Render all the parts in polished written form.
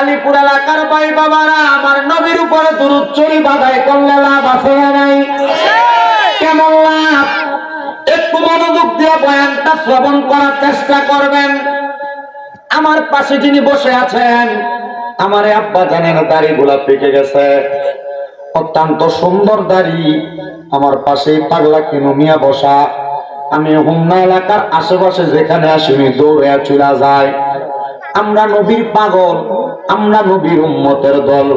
আলিপুর এলাকার ভাই বাবারা, আমার নবীর উপরে দুরূদ শরীফ আদায় করলে লাভ আছে না নাই? কেমন লাভ? একটু মনোযোগ দিয়ে বয়ানটা শ্রবণ করার চেষ্টা করবেন। আমার পাশে যিনি বসে আছেন, আমার আব্বা জানেন দাড়িগুলা পেকে গেছে, অত্যন্ত সুন্দর দাড়ি। আমার পাশে পাগলা কেন মিয়া বসা। আমি হুমনা এলাকার আশেপাশে যেখানে আসি দৌড়ে চলে যায়। আমরা নবীর পাগল, আমরা নবীর উম্মতের দল।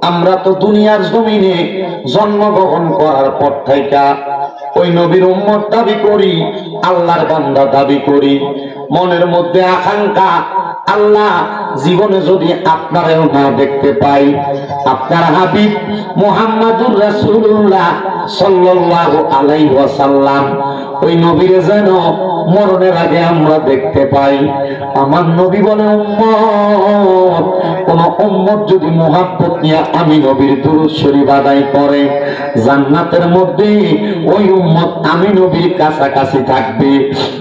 আমরা তো দুনিয়ার জমিনে জন্মগ্রহণ করার পর থেকে ওই নবীর উম্মত দাবি করি, আল্লাহর বান্দা দাবি করি। মনের মধ্যে আকাঙ্ক্ষা, আল্লাহ জীবনে যদি আপনারেও না দেখতে পাই, আপনার হাবিব মুহাম্মাদুর রাসূলুল্লাহ সাল্লাল্লাহু আলাইহি ওয়াসাল্লাম ওই নবীরে যেন মরণের আগে আমরা দেখতে পাই। আমার নবী বলে, উম্মত, কোন উম্মত যদি মুহাব্বত নিয়ে আমি নবীর দুরূদ শরীফ আদায় করে, জান্নাতের মধ্যে ওই উম্মত আমি নবীর কাছাকাছি থাকবে।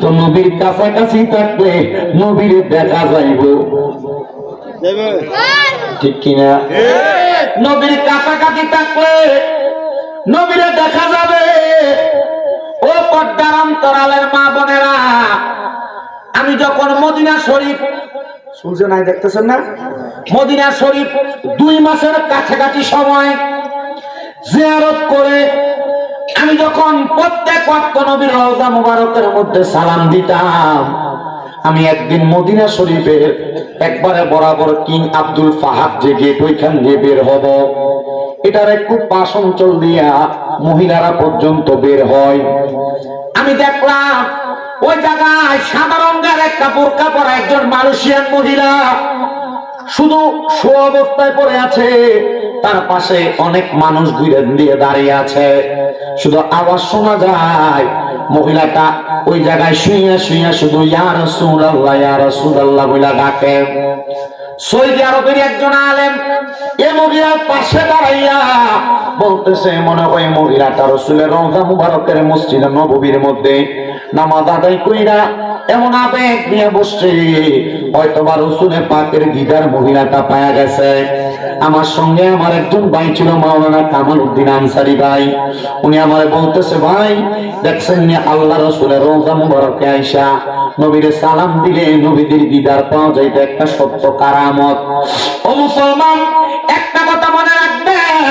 তো নবীর কাছাকাছি থাকলে নবীর দেখা যাইব, ঠিক কিনা? নবীর কাছাকাছি থাকলে নবীরে দেখা যাবে। ও পর্দার অন্তরালের মা বোনেরা, আমি যখন মদিনা শরীফ, শুনছেন নাই, দেখতেছেন না, মদিনা শরীফ 2 মাসের কাছাকাছি সময় জিয়ারত করে আমি যখন প্রত্যেক ওয়াক্ত নবীর রওজা মুবারকের মধ্যে সালাম দিতাম, আমি একদিন মদিনা শরীফের একবারে বরাবর কিং আব্দুল ফাহাদ যে গেট, ওইখান দিয়ে বের হব। এটার একটু পাশ অঞ্চল দিয়া মহিলারা পর্যন্ত বের হয়। আমি দেখলাম ওই জায়গায় সাদা রঙের একটা বোরকা পরা একজন মালয়েশিয়ান মহিলা শুধু শো অবস্থায় পড়ে আছে, তার পাশে অনেক মানুষ ঘুরে দিয়ে দাঁড়িয়ে আছে। শুধু আওয়াজ শোনা যায়, মহিলাটা ওই জায়গায় শুইয়া শুইয়া শুধু ইয়া রাসূলুল্লাহ ইয়া রাসূলুল্লাহ বলে ডাকে। সৌদি আরবের একজন আলেম এই মহিলার পাশে দাঁড়াইয়া বলতেছে, মনে হয় মহিলাটা রাসূলের রওজা মুবারকের মসজিদে নববীর মধ্যে নামাজ আদায় কইরা এমন আবেগ নিয়ে বসছে, হয়তোবা রাসূলের পাকের দিদার মহিলাটা পায়া গেছে। আমার সঙ্গে আমার একজন ভাই ছিল, মাওলানা কামাল উদ্দিন আনসারী ভাই। উনি আমারে বলতেছে, ভাই দেখছেন না আল্লাহ রাসূলের রওজা মুবারকে আয়েশা নবীরে সালাম দিলে নবীদের দিদার পাওয়া যাইতে একটা সত্য কারামত। ও মুসলমান, একটা কথা মনে রাখবেন,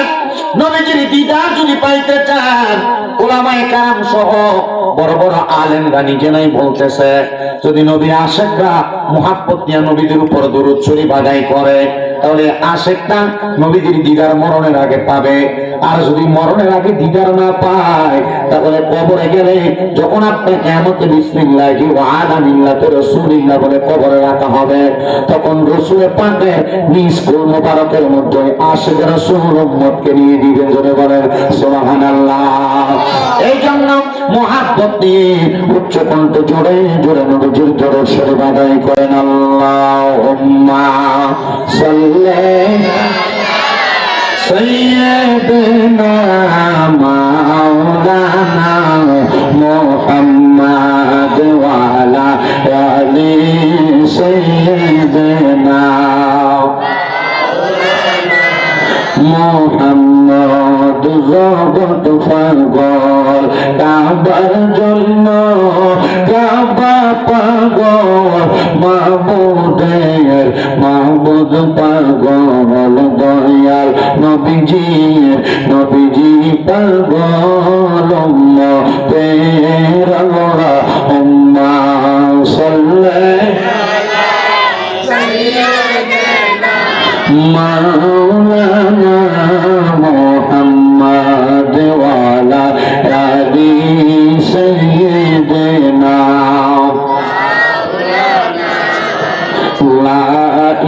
নবীজির দিদার যদি পাইতে চান, উলামায়ে কেরাম সহ বড় বড় আলেমরা নিজেরাই বলতেছে, যদি নবী আশিকরা মুহাব্বত নিয়ে নবীদের উপর দরুদ শরীফ আদায় করে, তাহলে আশিকটা নবীজির দিদার মরণের আগে পাবে। আর যদি মরণের আগে দিদার না পায়, তাহলে কবরে গেলে যখন আপনি কিয়ামতে বিসমিল্লাহি ওয়া আলা মিল্লাতি রাসূলিল্লাহ বলে কবরে রাখা হবে, তখন রাসূলের পাকের নিজ কোল মোবারকের মধ্যে আশিক রাসূল উম্মতকে নিয়ে দিবেন। জোরে বলেন সুবহানাল্লাহ। এই জন্য মুহাব্বত নিয়ে উচ্চ কণ্ঠে জোরে জোরে নবীজির দরুদ শরীফ আদায় করেন। আল্লাহুম্মা সাল্লি সাইয়্যিদিনা মাওলানা মুহাম্মাদ ওয়া আলা আলি সাইয়্যিদিনা মুহাম্মদ। জগৎ পাগল কাবার জন্য, কাবা পাগল মাবুদের মাবুদ পাগল, দয়াল নবীজি নবীজি পাগল। উম্মতের আল্লাহ উম্মা সাল্লাল্লাহু মাওলানা মুহাম্মদ ওয়া আলা আলি সাইয়্যিদিনা। লা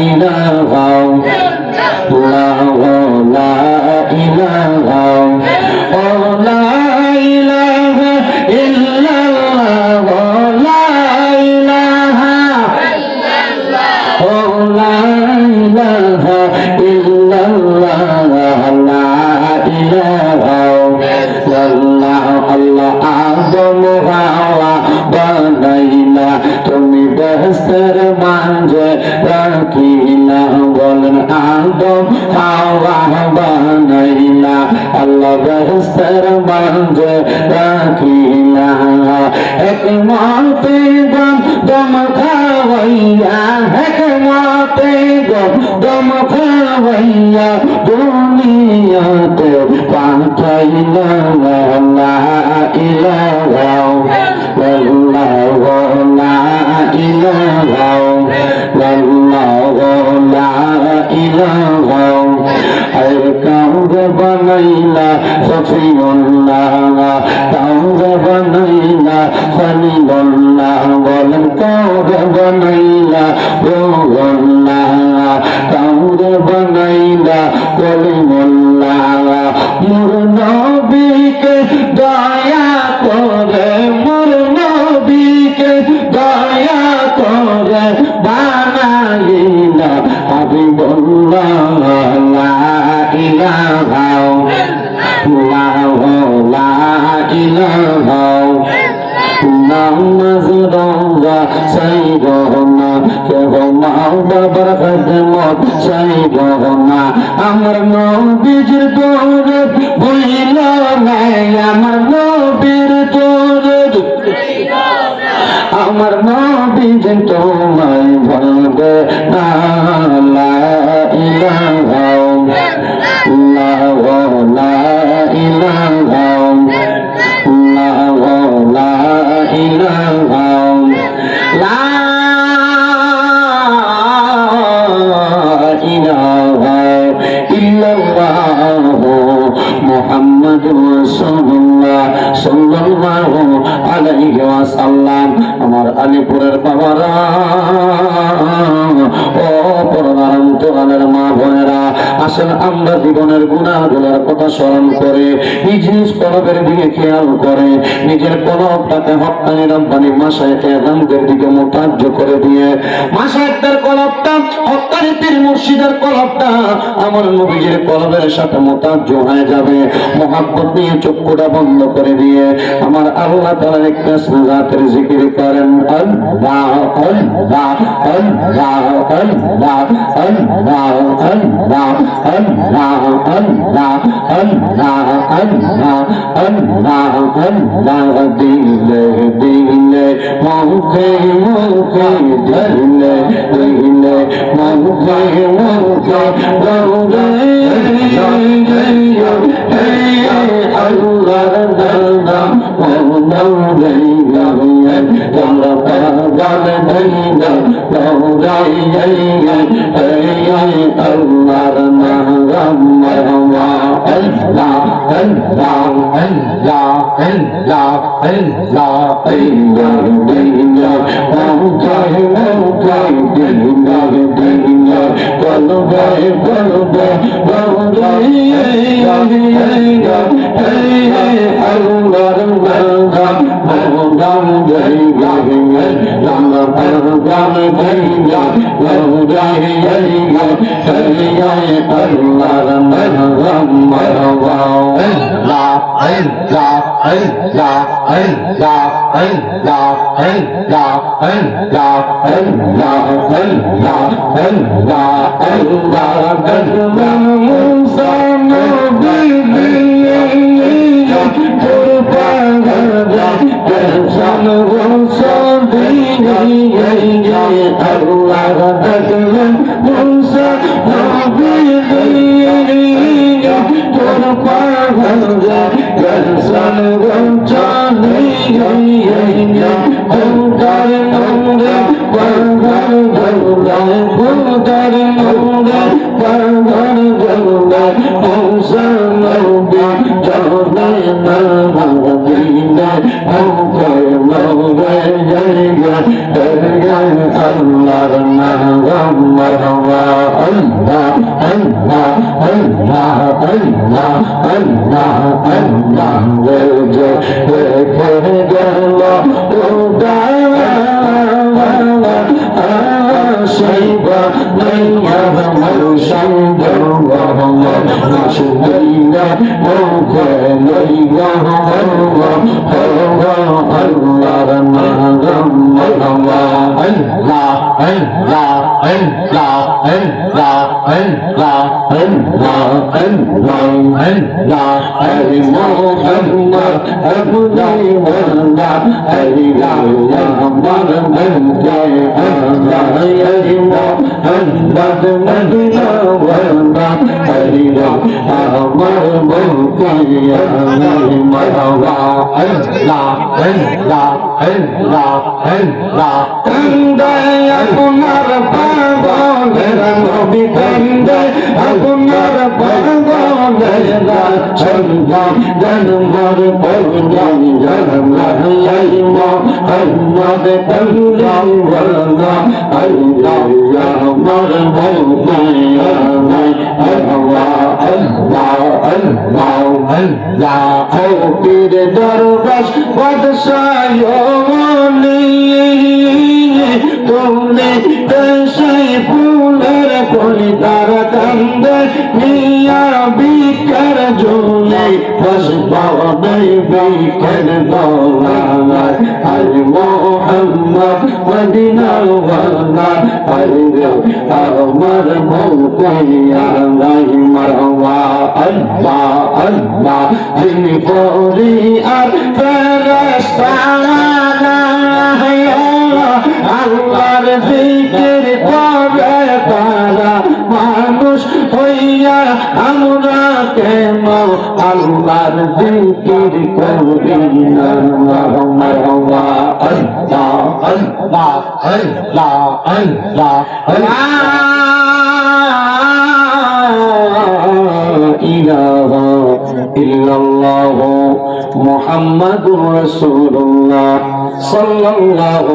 ইলাহা ইল্লাল্লাহ, লা ইলাহা লা ইলাহা ইল্লাল্লাহ, লা ইলাহা লা ইলাহা ইল্লাল্লাহ, লা ইলাহা ইল্লাল্লাহ। আল্লাহ আদম হাওয়া বানাইলা, তুমি বেহেশতের মাঝে রাখিলা, বলেন আদম হাওয়া বানাইলা আল্লাহ বেহেশতের মাঝে রাখিলা হিকমতে দম খাওয়াইয়া হিকমতে দম খাওয়াইয়া দুনিয়াতে পাঠাইলা লা ইলাহা ইল্লাল্লাহ লা ইলাহা ইল্লাল্লাহ লা ইলাহা আর কাউকে বানাইলা সফিউল্লাহ কাউকে বানাইলা খলিলুল্লাহ বলেন কাউকে বানাইলা রূহুল্লাহ কাউকে বানাইলা কলিমুল্লাহ মোর নবীকে দয়া করে মোর নবীকে দয়া করে বানাইলা হাবিবুল্লাহ লা ইলাহা ইল্লাল্লাহ লা ইলাহা নামাজ রোজা সাইগনা কেহ মা বাবার খেদমত সাইগনা আমার নবীর দরদ ভুইল না আমার নবীর দরদ আমার নবীর তোমায় ভুলবে না লা ইলাহা ইল্লাল্লাহ লা ইলাহা মুহাম্মাদুর রাসূলুল্লাহ সাল্লাল্লাহু আলাইহি ওয়াসাল্লাম আমার আলিপুরের বাবারা ও পরমার অন্তরালের মা বোনেরা আসলে আমরা জীবনের গুনাহগুলোর কথা স্মরণ করে নিজ নিজ কলবের দিকে খেয়াল করে নিজের কলবটাকে হক্কানি রব্বানি মাশায়েখে আযমদের দিকে মুতাজ্জ করে দিয়ে মাশায়েখদের কলবটা হক্কানি পীর মুর্শিদের কলবটা আমার নবীজির কলবের সাথে মুতাজ্জ হয়ে যাবে মোহাব্বত নিয়ে চক্ষুটা বন্ধ করে দিয়ে আমার আল্লাহ তাআলার একটা জাতের জিকির করেন আল্লাহ আল্লাহ আল্লাহ আল্লাহ আল্লাহ আল্লাহ আল্লাহ আল্লাহ আল্লাহ আল্লাহ আল্লাহ আল্লাহ দিলে দিলে মুখে মুখে ধরলে দিলে মুখে মুখে দৌড়ে আল্লাহর নাম দৌড়ে তোমরা পাগল হইলা দৌড়াই আল্লাহর নাম আল্লাহ আল্লাহ আল্লাহ আল্লাহ আল্লাহ আল্লাহ দিনা মুখে মুখে দিনা দিনা কলবে কলবে দৌড়াই আল্লাহর নাম দাম জয় গায়ে লামা দাম গাইয়া লৌরাই গাইয়া শরিয়ায় আল্লাহর নাম মারওয়া আল্লাহ আল্লাহ আল্লাহ আল্লাহ আল্লাহ আল্লাহ আল্লাহ আল্লাহ আল্লাহ আল্লাহ আল্লাহ আল্লাহ মুসা নবী Allah আপনার পাগলের নবী কান্দে আপনার পাগলের সন্তান জন্মর পরম জন্ম মোহাম্মদ আল্লাহ আল্লাহ আমার মৌলানা আল্লাহ আল্লাহ আল্লাহ আল্লাহ ও পীর দরবেশ বাদশাহ তুমি দেশে ফুলের কলি তারা কান্দে মিয়া বিকার জুলে বস পাওয়াই বিকের দৌলায় আল মোহাম্মদ মদিনার ওয়ালা আরে আমার মৌলানা নাই মারওয়া আল্লাহ আল্লাহ যিনি পরি আর ফেরেশতা আল্লাহর জিকির করে তারা মানুষ হইয়া আমরা কেন আল্লাহর জিকির করি না মারওয়া আল্লাহ আল্লাহ আল্লাহ আল্লাহ ইলাহা ইল্লাল্লাহ মুহাম্মাদুর রাসূলুল্লাহ সাল্লাল্লাহু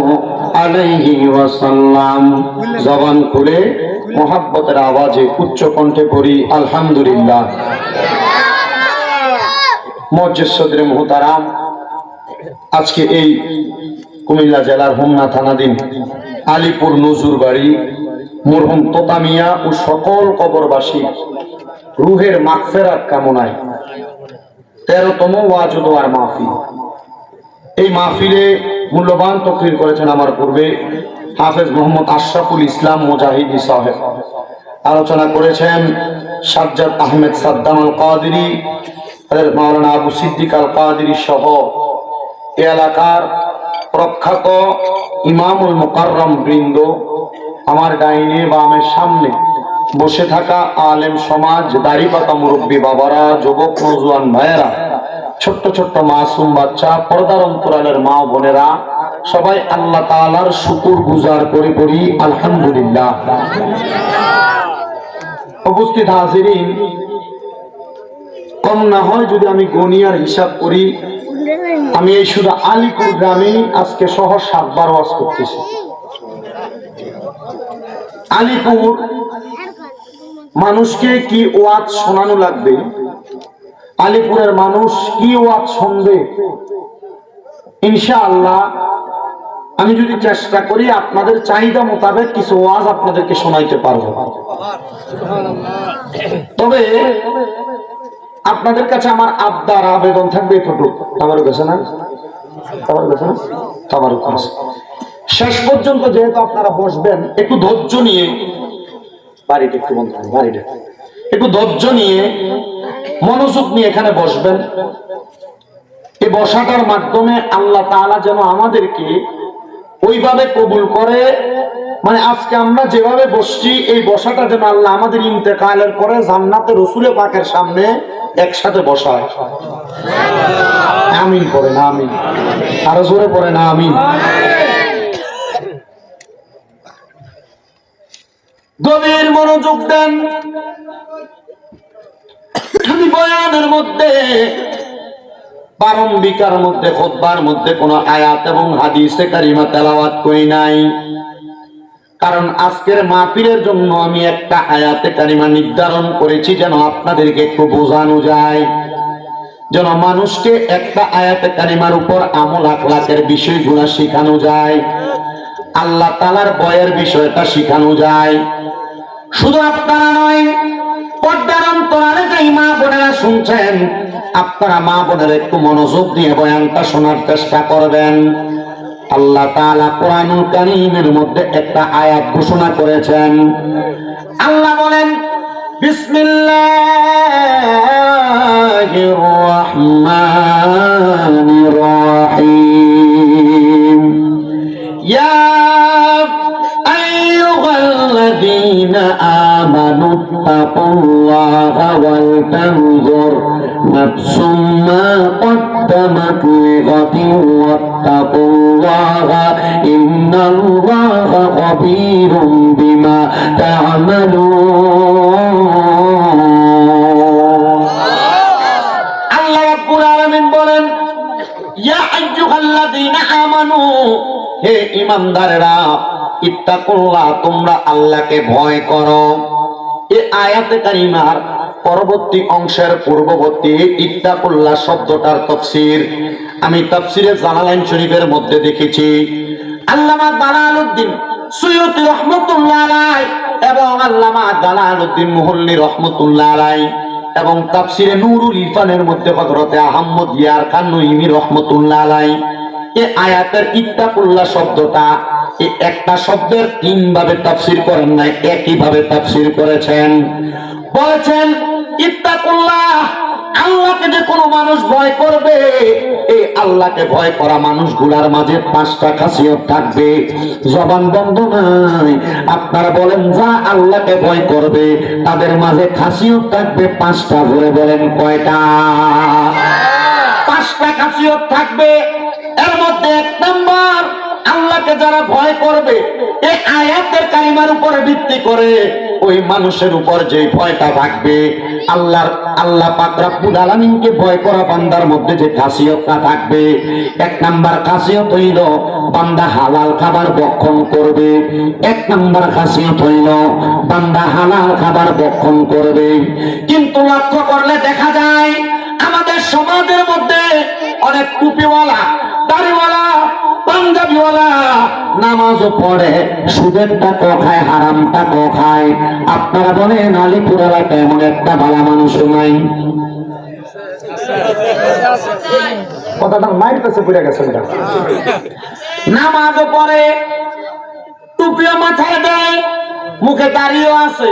আলাইহি ওয়াসাল্লাম। জবান খুলে মোহাব্বতের আওয়াজে উচ্চ কণ্ঠে পড়ি আলহামদুলিল্লাহ। মুআজ্জিজ সদরে মুহতারাম, আজকে এই কুমিল্লা জেলার হোমনা থানাধীন আলীপুর নজুর বাড়ি মরহুম তোতা মিয়া ও সকল কবরবাসী রুহের মাগফিরাত কামনায় 13তম ওয়াজ ও দোয়ার মাহফিল। এই মাহফিলে মূল্যবান তকরীর করেছেন আমার পূর্বে হাফেজ মোহাম্মদ আশরাফুল ইসলাম মুজাহিদি সাহেব। আলোচনা করেছেন সাজ্জাদ আহমেদ সাদ্দাম আল কাদেরী, মাওলানা আবু সিদ্দিক আল কাদেরী সহ এ এলাকার প্রখ্যাত ইমামুল মুকাররম বৃন্দ। আমার ডাইনে বামের সামনে বসে থাকা আলেম সমাজ, দাড়িপাকা মুরব্বী বাবারা, যুবক নওজোয়ান ভাইয়েরা, ছোট্ট ছোট্ট মাসুম বাচ্চা, পর্দার অন্তরালের মা বোনেরা, সবাই আল্লাহ তাআলার শুকর গুজার করে পড়ি আলহামদুলিল্লাহ। উপস্থিত হাজিরিন, কম না হয় যদি আমি গনিয়ার হিসাব করি, আমি এই শুধু আলীপুর গ্রামে আজকে সহ 7 বার ওয়াজ করতেছি। আলীপুর মানুষকে কি ওয়াজ শোনানো লাগবে, আলীপুরের মানুষ কি ওয়াজ শুনবে, ইনশাআল্লাহ আমি যদি চেষ্টা করি আপনাদের চাহিদা মোতাবেক কিছু ওয়াজ আপনাদেরকে শোনাইতে পারবো। তবে আপনাদের কাছে আমার আবদার আবেদন থাকবে এতটুকু, আমারও কাছে না, আমারও কাছে শেষ পর্যন্ত যেহেতু আপনারা বসবেন, একটু ধৈর্য নিয়ে, বাড়িটা একটু বন্ধ করেন, বাড়িটা একটু ধৈর্য নিয়ে মনোযোগ নিয়ে এখানে বসবেন। এই বসাটার মাধ্যমে আল্লাহ তাআলা যেন আমাদেরকে ওইভাবে কবুল করে, মানে আজকে আমরা যেভাবে বসছি এই বসাটা যেন আল্লাহ আমাদের ইন্তেকালের পরে জান্নাতে রসুলে পাকের সামনে একসাথে বসায়। আমিন পড়েন, আমিন, আরো জোরে পড়েন আমিন। গভীর মনোযোগ দেন। আমি বয়ানের মধ্যে, প্রারম্ভিকার মধ্যে, খুতবার মধ্যে কোন আয়াত এবং হাদিসে কারিমা তেলাওয়াত করি নাই, কারণ আজকের মাহফিলের জন্য আমি একটা আয়াতে কারিমা নির্ধারণ করেছি যেন আপনাদেরকে একটু বোঝানো যায়, যেন মানুষকে একটা আয়াতে কারিমার উপর আমল আখলাকের বিষয়গুলো শেখানো যায়, আল্লাহ তাআলার ভয়ের বিষয়টা শেখানো যায়। শুধু আপনারা নয়, পর্দার অন্তরালে যে মা বোনেরা শুনছেন, আপনারা মা বোনেরা একটু মনোযোগ দিয়ে বয়ানটা শোনার চেষ্টা করবেন। আল্লাহ তাআলা কোরআনুল কারীমের মধ্যে একটা আয়াত ঘোষণা করেছেন। আল্লাহ বলেন, বিসমিল্লাহির রহমানির রহিম, ইয়া আইয়ুহাল্লাযীনা আমানুত্তাকুল্লাহা ওয়াল তানজুর নাফসুম মা قدمت لغد واتقوا الله إن الله خبير بما تعملون। আল্লাহ রাব্বুল আলামিন বলেন, ইয়া আইয়ুহাল্লাযীনা আমানু, হে ঈমানদারেরা, ইত্তাকুল্লাহ, তোমরা আল্লাহকে ভয় করো। এই আয়াতে কারিমার পরবর্তী অংশের পূর্ববর্তী ইত্তাকুল্লাহ শব্দটার তাফসীর আমি তাফসীরে জালালাইন শরীফের মধ্যে দেখেছি। আল্লামা জালালউদ্দিন সুয়ুতী রাহমাতুল্লাহ আলাইহি এবং আল্লামা জালালউদ্দিন মুহল্লী রাহমাতুল্লাহ আলাইহি এবং তাফসীরে নূরুল ইরফানের মধ্যে হযরতে আহমদ ইয়ার খান নঈমী রাহমাতুল্লাহ আলাইহি এই আয়াতের ইত্তাকুল্লাহ শব্দটা এই একটা শব্দের তিন ভাবে তাফসীর করেন নাই, একই ভাবে তাফসীর করেছেন। বলেছেন, ইত্তাকুল্লাহ, আল্লাহকে যে কোনো মানুষ ভয় করবে, এই আল্লাহকে ভয় করা মানুষগুলার মাঝে পাঁচটা খাসিয়ত থাকবে। জবান বন্ধ নাই, আপনারা বলেন, যা আল্লাহকে ভয় করবে তাদের মাঝে খাসিয়ত থাকবে পাঁচটা। ধরে বলেন কয়টা? পাঁচটা খাসিয়ত থাকবে। এর মধ্যে এক নাম্বার, আল্লাহকে যারা ভয় করবে, এই আয়াতের কালিমার উপরে ভিত্তি করে ওই মানুষের উপর যে ভয়টা থাকবে, আল্লাহ পাক রব্বুল আলামিনকে ভয় করা বান্দার মধ্যে যে খাসিয়তটা থাকবে, এক নাম্বার খাসিয়ত হইল বান্দা হালাল খাবার ভক্ষণ করবে। এক নাম্বার খাসিয়ত হইল বান্দা হালাল খাবার ভক্ষণ করবে। কিন্তু লক্ষ্য করলে দেখা যায় আমাদের সমাজের মধ্যে অনেক টুপিওয়ালা, দাড়িওয়ালা, পাঞ্জাবিওয়ালা নামাজও পড়ে, সুদের টাকা খায়, হারাম টাকা খায়। আপনারা বলেন আলিপুর এলাকায় এমন একটা ভালো মানুষ নাই? কথাটা মায়ের কাছে পড়ে গেছে। নামাজও পড়ে, টুপিও মাথায় দেয়, মুখে দাড়িও আছে,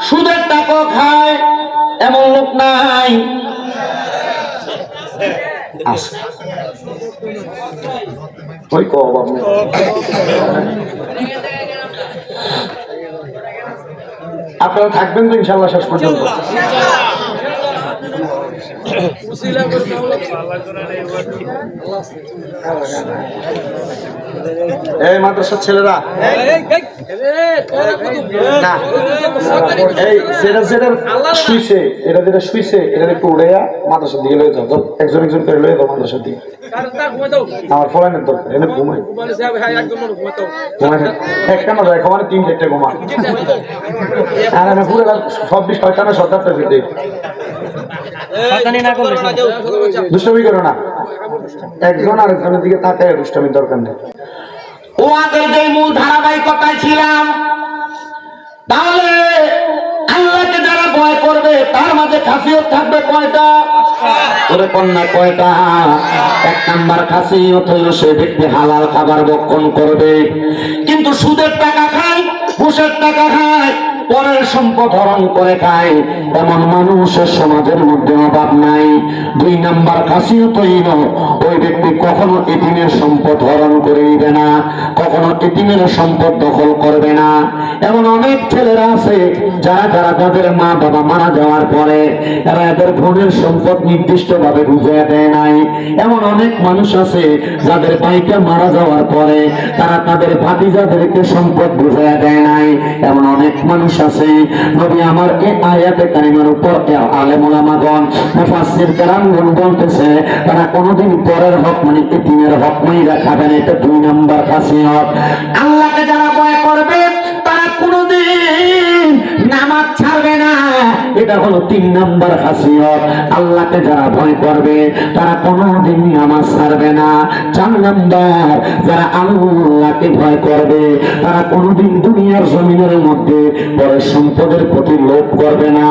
সুদের টাকা খায়, এমন লোক নাই? আপনারা থাকবেন তো ইনশাআল্লাহ শেষ পর্যন্ত? এই মাদ্রাসার ছেলেরা, না এই যেটা যেটা শুইছে, এটা যেটা শুইছে, এটা একটু উড়ে মাদ্রাসার দিকে লয়ে যাও। একজন একজন করে লয়ে যাও মাদ্রাসার দিকে। আমার ফলানের দরকার, এনে ঘুমাই ঘুমাই একটা না যায়, ঘুমানে 3-4টা ঘুমা। আর আমি পুরো সব 20 না 17টা ফিরতে দুষ্টমি করো না। একজন আরেকজনের দিকে তাকায় দুষ্টমির দরকার নেই। ও আগের যে মূল ধারাবাহিকতায় ছিলাম, তাহলে আল্লাহকে যারা ভয় করবে তার মাঝে খাসিয়ত থাকবে কয়টা? ওরে কন্যা কয়টা? এক নাম্বার খাসিয়ত হইল সে ব্যক্তি হালাল খাবার ভক্ষণ করবে, কিন্তু সুদের টাকা খায়, ঘুষের টাকা খায়, পরের সম্পদ হরণ করে খায়, এমন মানুষের সমাজের মধ্যে অভাব নাই। 2 নাম্বার খাসিয়ত হইল ওই ব্যক্তি কখনো এতিমের সম্পদ হরণ করে নিবে না, কখনো এতিমের সম্পদ দখল করবে না। এমন অনেক ছেলেরা আছে যারা যারা তাদের মা বাবা মারা যাওয়ার পরে এরা এদের বোনের সম্পদ নির্দিষ্ট ভাবে বুঝিয়ে দেয় নাই। এমন অনেক মানুষ আছে যাদের ভাইটা মারা যাওয়ার পরে তারা তাদের ভাতিজাদেরকে সম্পদ বুঝিয়ে দেয় নাই। এমন অনেক মানুষ আছে। নবী আমার এই আয়াতে কারিমার উপর আলেম ওলামাগণ, মুফাসসির কেরামগণ বলতেছে তারা কোনোদিন পরের হক মানে এতিমের হক মাইরা খাবে না। এটা 2 নাম্বার খাসিয়ত। আল্লাহকে যারা ভয় করবে তারা কোনোদিন নামাজ ছাড়বে না। এটা হলো 3 নাম্বার খাসিয়ত। আল্লাহকে যারা ভয় করবে তারা কোনোদিন নামাজ ছাড়বে না। 4 নাম্বার, যারা আল্লাহকে ভয় করবে তারা কোনোদিন দুনিয়ার জমিনের মধ্যে পরের সম্পদের প্রতি লোভ করবে না,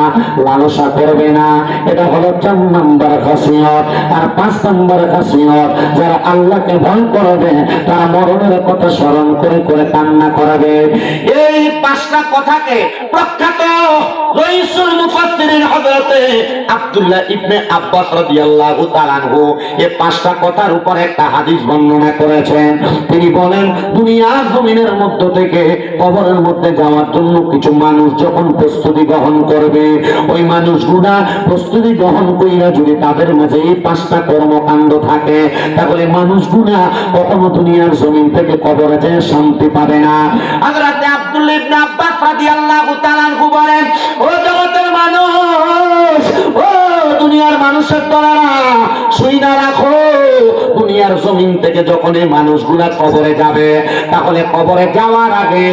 লালসা করবে না। এটা হলো 4 নাম্বার খাসিয়ত। আর 5 নাম্বার খাসিয়ত, যারা আল্লাহকে ভয় করবে তারা মরণের কথা স্মরণ করে করে কান্না করবে। এই 5টা কথাকে প্রখ্যাত রাইসুল মুফাসসিরিন হযরতে আব্দুল্লাহ ইবনে আব্বাস রাদিয়াল্লাহু তাআলা আনহু এই 5টা কথার উপর একটা হাদিস বর্ণনা করেছেন। তিনি বলেন, দুনিয়ার জমিনের মধ্য থেকে কবরের মধ্যে যাওয়ার জন্য কিছু মানুষ যখন প্রস্তুতি গ্রহণ করবে, ওই মানুষগুলা প্রস্তুতি গ্রহণ কইরা যদি তাদের মাঝে এই 5টা কর্মকাণ্ড থাকে, তাহলে মানুষগুলা কখনো দুনিয়ার জমিন থেকে কবরে যেয়ে শান্তি পাবে না। হযরতে আব্দুল্লাহ ইবনে আব্বাস রাদিয়াল্লাহু তাআলা আনহু বলেন, ও জগতের মানুষ, ও দুনিয়ার মানুষের দলেরা, শুইনা রাখো, দুনিয়ার জমিন থেকে যখন এই মানুষগুলা কবরে যাবে, তাহলে কবরে যাওয়ার আগে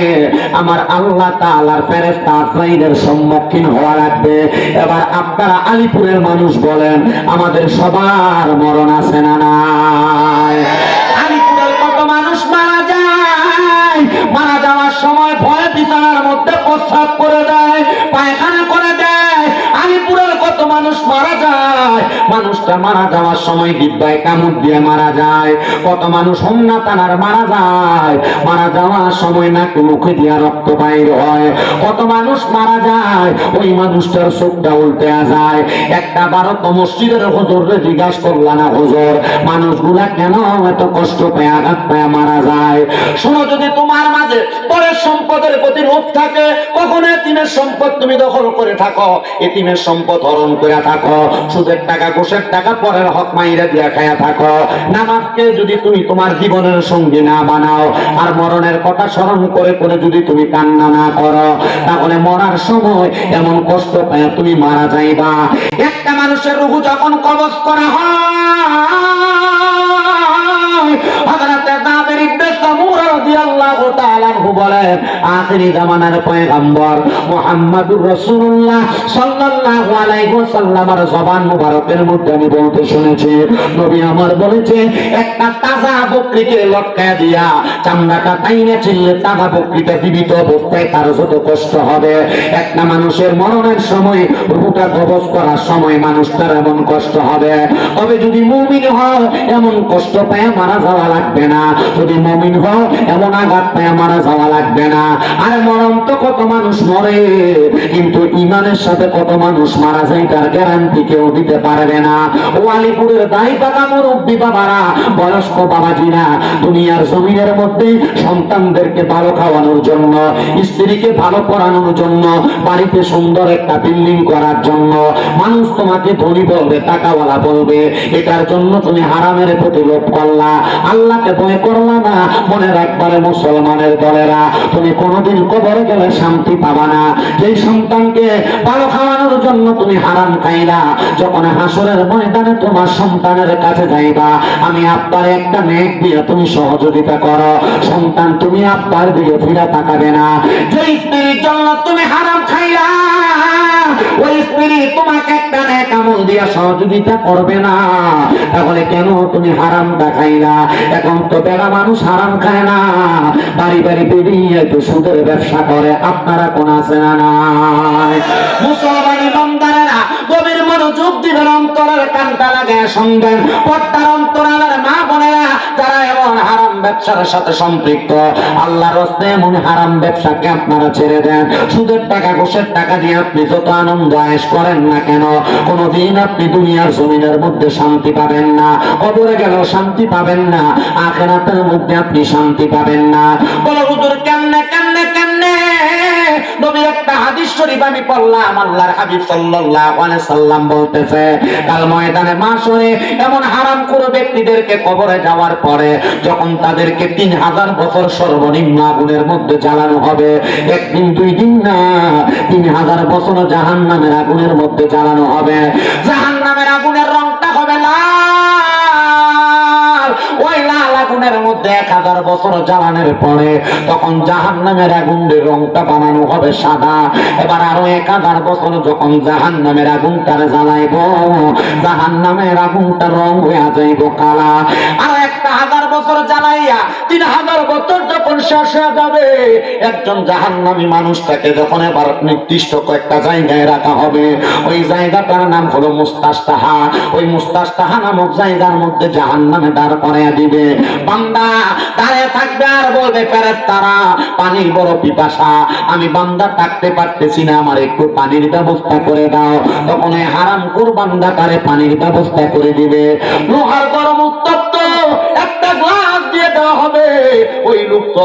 আমার আল্লাহ তাআলার ফেরেশতা আজরাইলের সম্মুখীন হওয়া লাগবে। এবার আপনারা আলিপুরের মানুষ বলেন, আমাদের সবার মরণ আছে না নাই? আলিপুরের কত মানুষ মারা যায়, মারা যাওয়ার সময় ভয়ে বিছানার মধ্যে প্রস্রাব করে দেয়, পায়খানা করে দেয়। আলিপুরের কত মানুষ মারা যায়, মানুষটা মারা যাওয়ার সময় ডিব্বায় কামড় দিয়ে মারা যায়। কত মানুষ হন্না টানার মারা যায়, মারা যাওয়ার সময় নাকি মুখে দিয়া রক্ত বাইর হয়। কত মানুষ মারা যায়, ওই মানুষটার চোখটা উল্টে যায়। একটা বারো তো মসজিদের হুজুররে জিজ্ঞাসা করলা না, হুজুর মানুষগুলা কেন এত কষ্ট পেয়ে আঘাত পেয়ে মারা যায়? শোনো, যদি তোমার মাঝে পরের সম্পদের প্রতি লোভ থাকে, কখনো এতিমের সম্পদ তুমি দখল করে থাকো, এতিমের সম্পদ হরণ করে থাকো, সুদের টাকা ঘুষের টাকা পরের হক মাইরা দিয়া খায়া থাকো, নামাজকে যদি তুমি তোমার জীবনের সঙ্গী না বানাও, আর মরণের কথা স্মরণ করে করে যদি তুমি কান্না না করো, তাহলে মরার সময় এমন কষ্ট পায় তুমি মারা যাইবা। একটা মানুষের রূহ যখন কবজ করা হয়, হযরতে জাবের ইবনে সামূরা রাদিয়াল্লাহু তাআলা আনহু বলেন, আখিরি জামানার পয়গম্বর মুহাম্মদুর রাসূলুল্লাহ সাল্লাল্লাহু আলাইহি ওয়াসাল্লামের জবান মুবারকের মধ্যে আমি বলতে শুনেছি, নবী আমার বলেছে, একটা তাজা বকরিকে লটকায় দিয়া চামড়াটা টাইনে ছিঁড়লে তাজা বকরিটা জীবিত অবস্থায় তার যত কষ্ট হবে, একটা মানুষের মরণের সময় রূহটা কবজ করার সময় মানুষটার এমন কষ্ট হবে। তবে যদি মুমিন হও, এমন কষ্ট পেয়ে মারা যাওয়া লাগবে না। যদি মুমিন হও, এমন আঘাত পেয়ে মারা যাওয়া লাগবে না। আর মরণ তো কত মানুষ মরে, কিন্তু ইমানের সাথে কত মানুষ মারা যায় তার গ্যারান্টি কেউ দিতে পারবে না। ও আলিপুরের দায়ী পাকা মুরব্বী বাবারা, বয়স্ক বাবাজিরা, দুনিয়ার জমিনের মধ্যে সন্তানদেরকে ভালো খাওয়ানোর জন্য, স্ত্রীকে ভালো পড়ানোর জন্য, বাড়িতে সুন্দর একটা বিল্ডিং করার জন্য মানুষ তোমাকে ধনী বলবে, টাকাওয়ালা বলবে, এটার জন্য তুমি হারামের প্রতি লোভ করলা, আল্লাহকে ভয় করলা না। মনে রাখবারে মুসলমানের দলেরা, তুমি কোনোদিন কবরে গেলে শান্তি পাবা না। যেই সন্তানকে ভালো খাওয়ানোর জন্য তুমি হারাম খাইলা, যখন হাসরের ময়দানে তোমার সন্তানের কাছে যাইবা, আমি আব্বার একটা নেক দিয়ে তুমি সহযোগিতা করো, সন্তান তুমি আব্বার দিকে ফিরে তাকাবে না। যেই স্ত্রীর জন্য তুমি হারাম খাইলা, ওই স্ত্রী তোমাকে একটা নেক আমল দিয়া সহযোগিতা করবে না, তাহলে কেন তুমি হারাম দেখাইলা? এখন তো বেড়া মানুষ হারাম খায় না, বাড়ি বাড়ি বেরিয়ে একটু সুদের ব্যবসা করে। আপনারা কোন আছে না নাই? মুসলমানি বান্দারেরা গভীর মনোযোগ দিবেন, অন্তরের কানটা লাগায় শুনবেন। পর্দার অন্তরালের মা বোনেরা, যারা এমন হারাম ব্যবসার সাথে সম্পৃক্ত, আল্লাহর রাস্তে এমন হারাম ব্যবসাকে আপনারা ছেড়ে দেন। সুদের টাকা ঘুষের টাকা দিয়ে আপনি যত আনন্দ আয়েশ করেন না কেন, কোনদিন আপনি দুনিয়ার জমিনের মধ্যে শান্তি পাবেন না, কবরে গেলেও শান্তি পাবেন না, আখিরাতের মধ্যে আপনি শান্তি পাবেন না। বলো হুজুর কেমনে কেমনে কেমনে? নবীর একটা হাদিস শরীফ আমি পড়লাম, আল্লাহর হাবিব সাল্লাল্লাহু আলাইহি সাল্লাম বলতেছে, কাল ময়দানে মাশরে এমন হারামখোর ব্যক্তিদেরকে কবরে যাওয়ার পরে যখন তাদেরকে 3000 বছর সর্বনিম্ন আগুনের মধ্যে জ্বালানো হবে, একদিন দুই দিন না, 3000 বছর জাহান্নামের আগুনের মধ্যে জ্বালানো হবে। জাহান্নামের আগুনের রংটা হবে লাল, ওই লাল আগুন আগুনের মধ্যে 1000 বছর জ্বালানোর পরে তখন জাহান্নামের আগুনের রংটা বানানো হবে সাদা। এবার আরো 1000 বছর যখন জাহান্নামের আগুনটারে জ্বালাইব, জাহান্নামের আগুনটার রং হয়ে যাইব কালা। আর 1000 বছর জ্বালাইয়া 3000 বছর যখন শেষ হয়ে যাবে, একজন জাহান্নামী মানুষটাকে যখন এবার নির্দিষ্ট কয়েকটা জায়গায় রাখা হবে, ওই জায়গাটার নাম হলো মুস্তাশতাহা। ওই মুস্তাশতাহা নামক জায়গার মধ্যে জাহান্নামে দাঁড় করাইয়া দিবে। বান্দা দাঁড়িয়ে থাকবে আর বলবে, ফেরেশতারা পানির বড় পিপাসা, আমি বান্দা থাকতে পারতেছি না, আমার একটু পানির ব্যবস্থা করে দাও। তখন এই হারামখোর বান্দাটারে পানির ব্যবস্থা করে দিবে। লোহার গরম উত্তপ্ত একটা গ্লাস দিয়ে দেওয়া হবে। ওই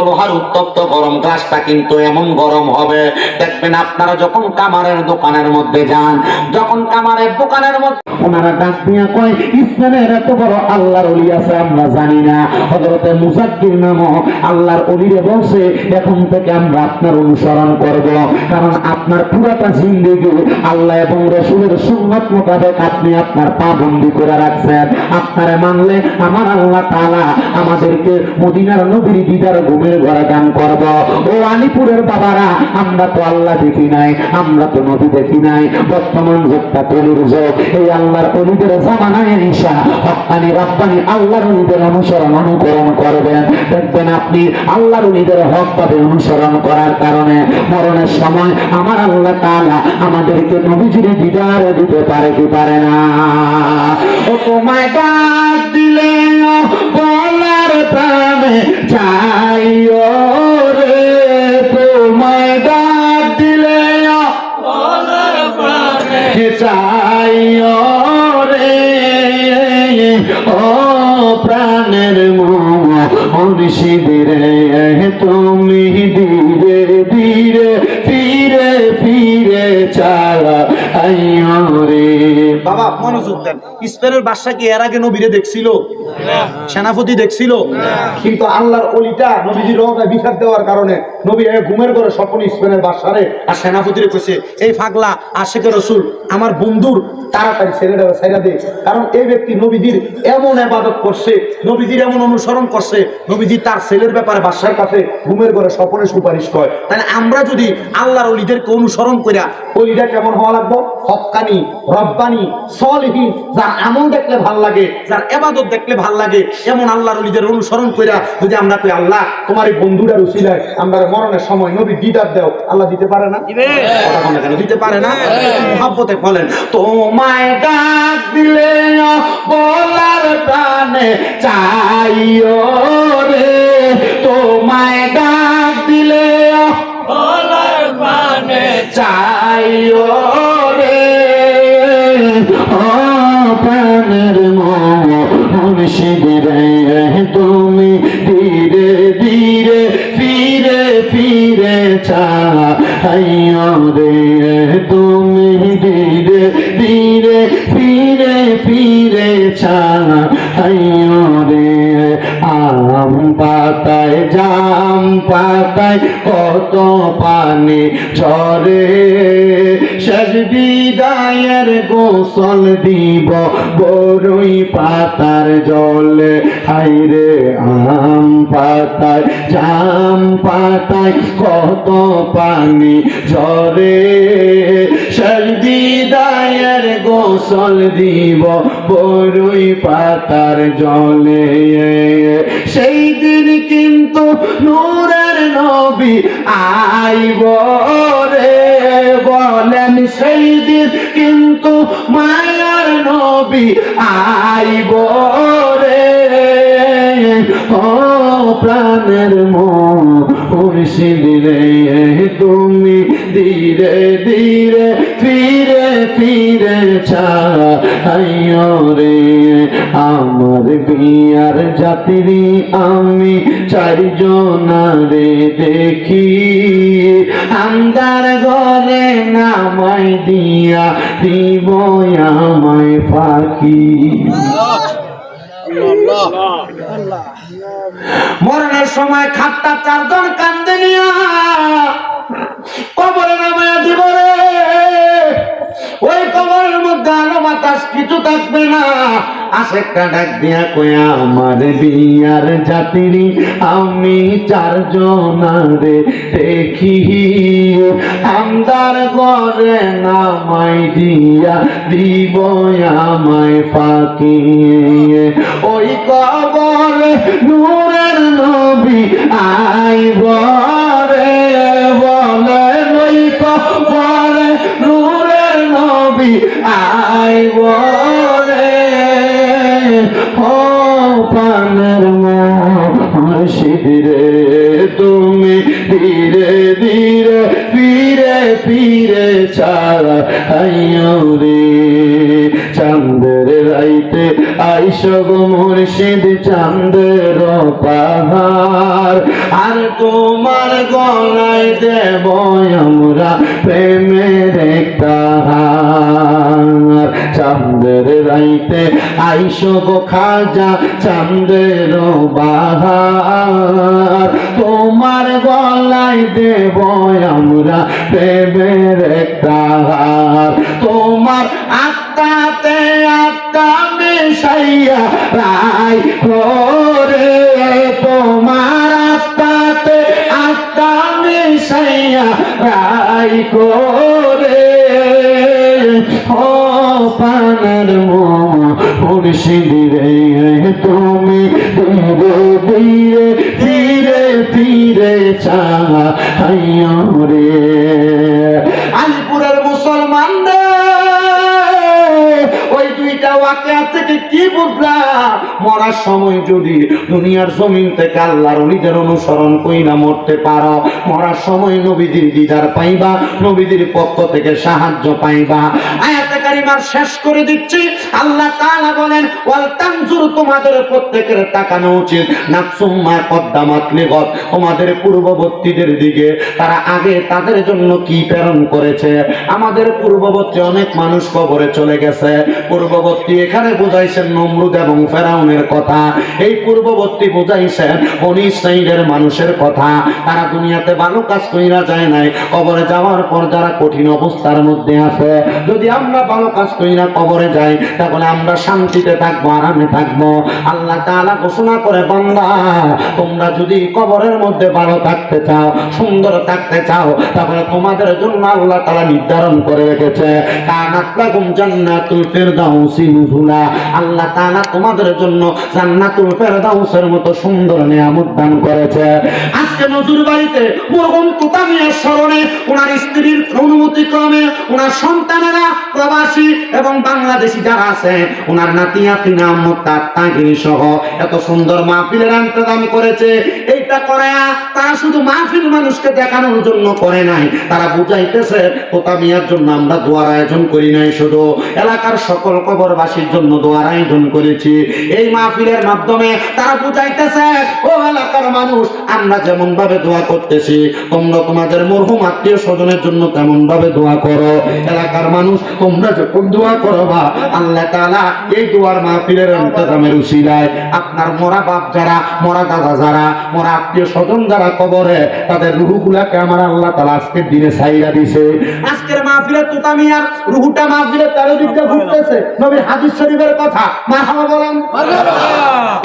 লোহার উত্তপ্ত গরম গ্লাসটা কিন্তু এমন গরম হবে, দেখবেন আপনারা যখন কামারের দোকানের মধ্যে যান, যখন কামারের দোকানের মধ্যে ওনারা ডাক দিয়া কয়, ইসলামের এত বড় আল্লাহর ওলি আছে আমরা জানি না। হযরতে মুজাদ্দিদ নামক আল্লাহর ওলিরে বলছে, এখন থেকে আমরা আপনার অনুসরণ করব, কারণ আপনার পুরাটা জিন্দেগি আল্লাহ এবং রাসূলের সুন্নাত মোতাবেক আপনি আপনার পা বন্দী করে রাখছেন। আপনারে মানলে আমার আল্লাহ তাআলা আমাদেরকে মদিনার নবীর দিদার ঘুমের ঘরে দান করব। ও আলিপুরের বাবারা, আমরা তো আল্লাহ দেখি নাই, আমরা তো নবী দেখি নাই। বর্তমান যুগটা কলির যুগ। এই আল্লাহর ওলিদের জামানায় ঈশা হক্কানি রাব্বানি আল্লাহর ওলিদের অনুকরণ করবেন। দেখবেন আপনি আল্লাহর ওলিদের হকভাবে অনুসরণ করার কারণে মরণের সময় আমার আল্লাহ তাআলা আমাদেরকে নবীজির দিদার দিতে পারে কি পারে না? ও তোমায় ডাক দিলে বলার প্রাণে চাইও রে, তোমায় ডাক দিলে বলার প্রাণে চাইও রে, ও প্রাণের মুর্শিদ রে, তুমি ধীরে ধীরে ফিরে ফিরে চালা রে। বাবা মনোযোগ দেন, স্পেনের বাদশা কি এর আগে নবীরে দেখছিল? সেনাপতি দেখছিল? কিন্তু আল্লাহর ওলিটা নবীজির রওজায় বিচার দেওয়ার কারণে নবী ঘুমের ঘরে স্বপ্ন স্পেনের বাদশারে আর সেনাপতিরে কইছে, এই পাগলা আশিকের রাসূল আমার বন্ধুর তাড়াতাড়ি ছেড়ে দে, কারণ এই ব্যক্তি নবীজির এমন ইবাদত করছে, নবীজির এমন অনুসরণ করছে, নবীজি তার ছেলের ব্যাপারে বাদশার কাছে ঘুমের ঘরে স্বপ্নে সুপারিশ করে। তাহলে আমরা যদি আল্লাহর ওলিদেরকে অনুসরণ করিয়া, ওলিটা কেমন হওয়া লাগবো? হক্কানি, রব্বানি, সলিহিন, যার আমল দেখলে ভাল লাগে, যার ইবাদত দেখলে ভাল লাগে, এমন আল্লাহর ওলিদের অনুসরণ কইরা যদি আমরা কই, আল্লাহ তোমার এই বন্ধুটার উসিলায় আমরা মরণের সময় নবী দিদার দাও, আল্লাহ দিতে পারে না? কথা বলে কেন দিতে পারে না? মহব্বতে বলেন, তোমায় ডাক দিলে বলার প্রাণে চাইও রে, তোমায় ডাক দিলে বলার প্রাণে চাইও রে, ও প্রাণের মুর্শিদ রে, তুমি ধীরে ধীরে ফিরে ফিরে চাইও রে, তুমি ধীরে ধীরে ফিরে ফিরে চাইও রে। আম পাতায় জাম পাতায় কত পানি ঝরে, শেষ বিদায়ের গোসল দিব বরই পাতার জলে। হাইরে আম পাতায় জাম পাতায় কত পানি ঝরে, শেষ বিদায়ের গোসল দিব বরই পাতার জলে। সেই দিন কিন্তু নূরের নবী আইব রে, বলেন সেই দিন কিন্তু মায়ার নবী আইব রে, ও প্রাণের মুর্শিদ রে, তুমি ধীরে ধীরে ফিরে ফিরে চাইও রে। আমার বিয়ার যাত্রী আমি চারজনারে দেখি, আন্দার ঘরে নামাই দিয়া দিব আমায় ফাঁকি। মরণের সময় খাটটা চারজন কান্দে নিয়া কবরে নামায়া দিব রে। ওই কবরের মধ্যে আলো বাতাস কিছু থাকবে না। আশেকটা ডাক দিয়া কয়া আমার বিয়ার যাত্রী আমি চারজনারে দেখি আমদার ঘরে নামাই দিয়া দিব আমায় ফাঁকি ওই কবরে নূরের নবী আইব রে বলে ওই কবরে নূরের নবী আইব রে ও পানের মুর্শিদ রে তুমি ধীরে ধীরে ফিরে ফিরে ছাড়া রে চাঁদের রাইতে আইসো গো মুর্শিদ চাঁদের পাহাড় আর তোমার গলায় দেব আমরা প্রেমের একটা হার চাঁদের রাইতে আইসো গো খাজা চাঁদের বাহার তোমার গলায় দেব আমরা প্রেমের একটা হার তোমার আত্মাতে আত্মা মিশাইয়া রাই করে তোমার আত্মাতে আত্মা মিশাইয়া রাই করে ও পানের মুর্শিদ রে তুমি ধীরে ধীরে ধীরে ধীরে চাহা রে আলিপুরের মুসলমানদের ওই দুইটা ওয়াকিয়া থেকে কি বুঝলা মরার সময় যদি দুনিয়ার জমিন থেকে আল্লাহর ওলিদের অনুসরণ কইরা মরতে পারো মরার সময় নবীদের দিদার পাইবা নবীদের পক্ষ থেকে সাহায্য পাইবা আয়াতে কারিমার শেষ করে দিচ্ছি আল্লাহ তাআলা বলেন ওয়াল তানজুর তোমাদের প্রত্যেকের তাকানো উচিত নাফসুম মা কদ্দামাত লিগাত তোমাদের পূর্ববর্তীদের দিকে তারা আগে তাদের জন্য কি প্রেরণ করেছে আমাদের পূর্ববর্তী অনেক মানুষ কবরে চলে গেছে পূর্ববর্তী এখানে বুঝাইছেন নমরুদ এবং ফেরাউনের কথা এই পূর্ববর্তী বুঝাইছেন বনি ইসরাইলের মানুষের কথা তারা দুনিয়াতে ভালো কাজ কইরা যায় নাই কবরে যাওয়ার পর যারা কঠিন অবস্থার মধ্যে আছে যদি আমরা ভালো কাজ কইরা কবরে যাই তাহলে আমরা শান্তিতে থাকবো আরামে থাকবো আল্লাহ তাআলা ঘোষণা করে বান্দা তোমরা যদি কবরের মধ্যে ভালো থাকতে চাও সুন্দর থাকতে চাও তাহলে তোমাদের জন্য আল্লাহ তাআলা নির্ধারণ করে রেখেছে কানাত লাকুম জান্নাতুল ফিরদাউসি নুজুলা আল্লাহ তাআলা তোমাদের জন্য জান্নাতুল ফিরদাউসের মতো সুন্দর নিয়ামত দান করেছে আজকে নজরুল বাড়িতে মরহুম তুতামিয়ার স্মরণে ওনার স্ত্রীর অনুমতি ক্রমে ওনার সন্তানেরা প্রবাসী এবং বাংলাদেশী যারা আছে ওনার নাতি আফিনা তাহিনী সহ এত সুন্দর মাহফিলের ইন্তজাম করেছে এইটা করে তারা শুধু মাহফিল মানুষকে দেখানোর জন্য করে নাই তারা বুঝাইতেছে তুতামিয়ার জন্য আমরা দোয়ার আয়োজন করি নাই শুধু এলাকার সকল কবরবাসীর জন্য দোয়ার আয়োজন করেছি এই মাহফিলের মাধ্যমে তারা বুঝাইতেছে ও এলাকার মানুষ আমরা যেমন ভাবে দোয়া করতেছি তোমরা তোমাদের মরহুম আত্মীয় স্বজনের জন্য তেমন ভাবে দোয়া করো এলাকার মানুষ তোমরা যখন দোয়া করবা আল্লাহ তাআলা এই দোয়ার মাহফিলের ইন্তজামের উসিলায় আপনার মরা বাপ যারা মরা দাদা যারা মরা আত্মীয় স্বজন যারা কবরে তাদের রূহগুলাকে আমার আল্লাহ তাআলা আজকের দিনে ছাইরা দিছে আজকের মাহফিলে তুতামিয়ার রূহটা মাহফিলের চারিদিকে ঘুরতেছে নবীর হাদিস শরীফের কথা মারহাবা বলেন মারহাবা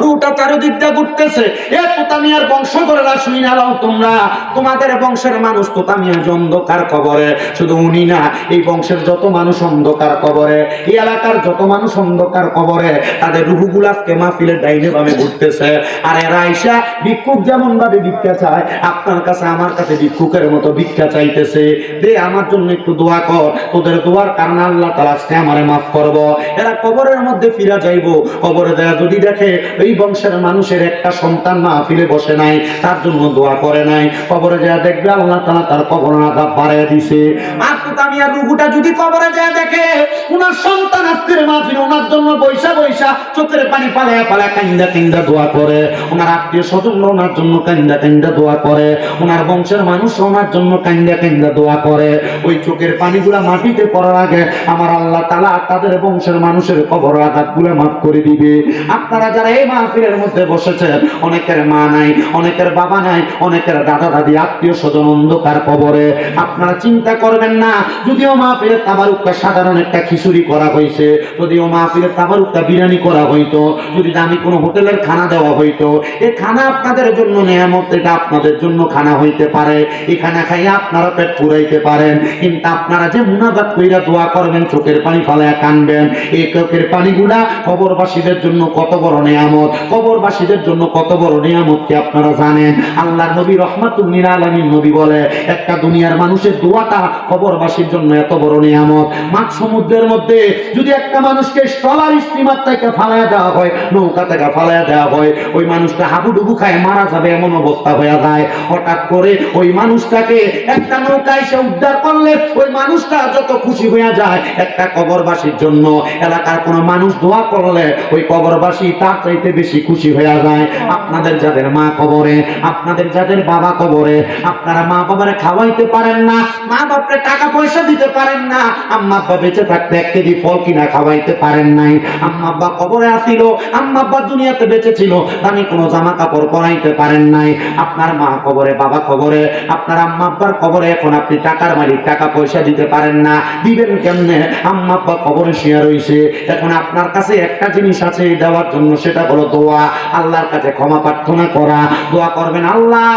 রূহটা চারিদিকে ঘুরতেছে এ তুতামিয়ার বংশধরেরা শুইনা নাও তোমরা তোমাদের বংশের মানুষ তুতামিয়া অন্ধকার কবরে শুধু উনি না এই বংশের যত মানুষ অন্ধকার কবরে এই এলাকার যত মানুষ অন্ধকার কবরে তাদের রূহগুলাকে মাহফিলের ডাইনে বামে ঘুরতেছে আর এরা আইসা ভিক্ষুক যেমন ভাবে ভিক্ষা চায় আপনার কাছে আমার কাছে ভিক্ষুকের মতো ভিক্ষা চাইতেছে দে আমার জন্য একটু দোয়া কর তোদের দোয়ার কারণে আল্লাহ তাআলা আজকে আমারে মাফ করব এরা কবরের মধ্যে ফিরা যাইবো কবরে দেয়া যদি দেখে এই বংশের মানুষের একটা সন্তান মাহফিলে বসে নাই তার জন্য দোয়া করে নাই কবরে যা দেখবে আল্লাহ তাআলা তার কবর আযাব বাড়ায় দিছে আর তুতামিয়ার রূহটা যদি কবরে যা দেখে ওনার সন্তান আজকের মাহফিলে ওনার জন্য বৈশা বৈশা চোখের পানি পালায়া পালায়া কান্দা কান্দা দোয়া করে ওনার আত্মীয় স্বজন ওনার জন্য কান্দা কান্দা দোয়া করে ওনার বংশের মানুষ ওনার জন্য কান্দা কান্দা দোয়া করে ওই চোখের পানিগুলা মাটিতে পড়ার আগে আমার আল্লাহ তাআলা তাদের বংশের মানুষের কবর আযাবগুলো মাফ করে দিবে আপনারা যারা এই মাহফিলের মধ্যে বসেছেন অনেকের মা নাই অনেকের বাবা নাই অনেকের দাদা দাদি আত্মীয় স্বজন অন্ধকার কবরে আপনারা চিন্তা করবেন না যদিও মাহফিলের তাবারুকটা সাধারণ একটা খিচুড়ি করা হয়েছে, যদি ও মাহফিলের তাবারুকটা বিরিয়ানি করা হইতো, যদি দামি কোনো হোটেলের খানা দেওয়া হইতো, এই খানা আপনাদের জন্য নিয়ামত, এটা আপনাদের জন্য খানা হইতে পারে, এই খানা খাইয়া আপনারা পেট পুরাইতে পারেন। কিন্তু আপনারা যে মুনাজাত কইরা দোয়া করবেন, চোখের পানি ফালায়া কানবেন, এই চোখের পানিগুলা কবরবাসীদের জন্য কত বড় নিয়ামত, কবরবাসীদের জন্য কত বড় নিয়ামত কি আপনারা জানেন? আল্লাহর নবী রাহমাতুল লিল আলামিন নবী বলে, একটা দুনিয়ার মানুষের দোয়াটা কবরবাসীর জন্য এত বড় নিয়ামত। মাঝ সমুদ্রের মধ্যে যদি একটা মানুষকে ট্রলার স্টিমার থেকে ফালায়া দেওয়া হয়, নৌকা থেকে ফালায়া দেওয়া হয়, ওই মানুষটা হাবুডুবু খায় মারা যাবে এমন অবস্থা হয়ে যায়। হঠাৎ করে ওই মানুষটাকে একটা নৌকা এসে উদ্ধার করলে ওই মানুষটা যত খুশি হয়ে যায়, একটা কবরবাসীর জন্য এলাকার কোনো মানুষ দোয়া করলে ওই কবরবাসী তার চাইতে বেশি খুশি হয়ে যায়। আপনাদের যাদের মা কবরে, আপনাদের যাদের বাবা কবরে, আপনারা মা বাবারে খাওয়াইতে পারেন না, মা বাপরে টাকা পয়সা দিতে পারেন না, আম্মা আব্বা বেঁচে থাকতে 1 কেজি ফল কিনা খাওয়াইতে পারেন নাই, আম্মা আব্বা কবরে আসিল, আম্মা আব্বা দুনিয়াতে বেঁচে ছিল, দামি কোনো জামা কাপড় পরাইতে পারেন নাই, আপনার মা কবরে, বাবা কবরে, আপনার আম্মা আব্বার কবরে এখন আপনি টাকার মালিক, টাকা পয়সা দিতে পারেন না, দিবেন কেমনে? আম্মা আব্বা কবরে শুয়ে রইছে, এখন আপনার কাছে একটা জিনিস আছে দেওয়ার জন্য, সেটা হলো দোয়া, আল্লাহর কাছে ক্ষমা প্রার্থনা করা। দোয়া করবেন, আল্লাহ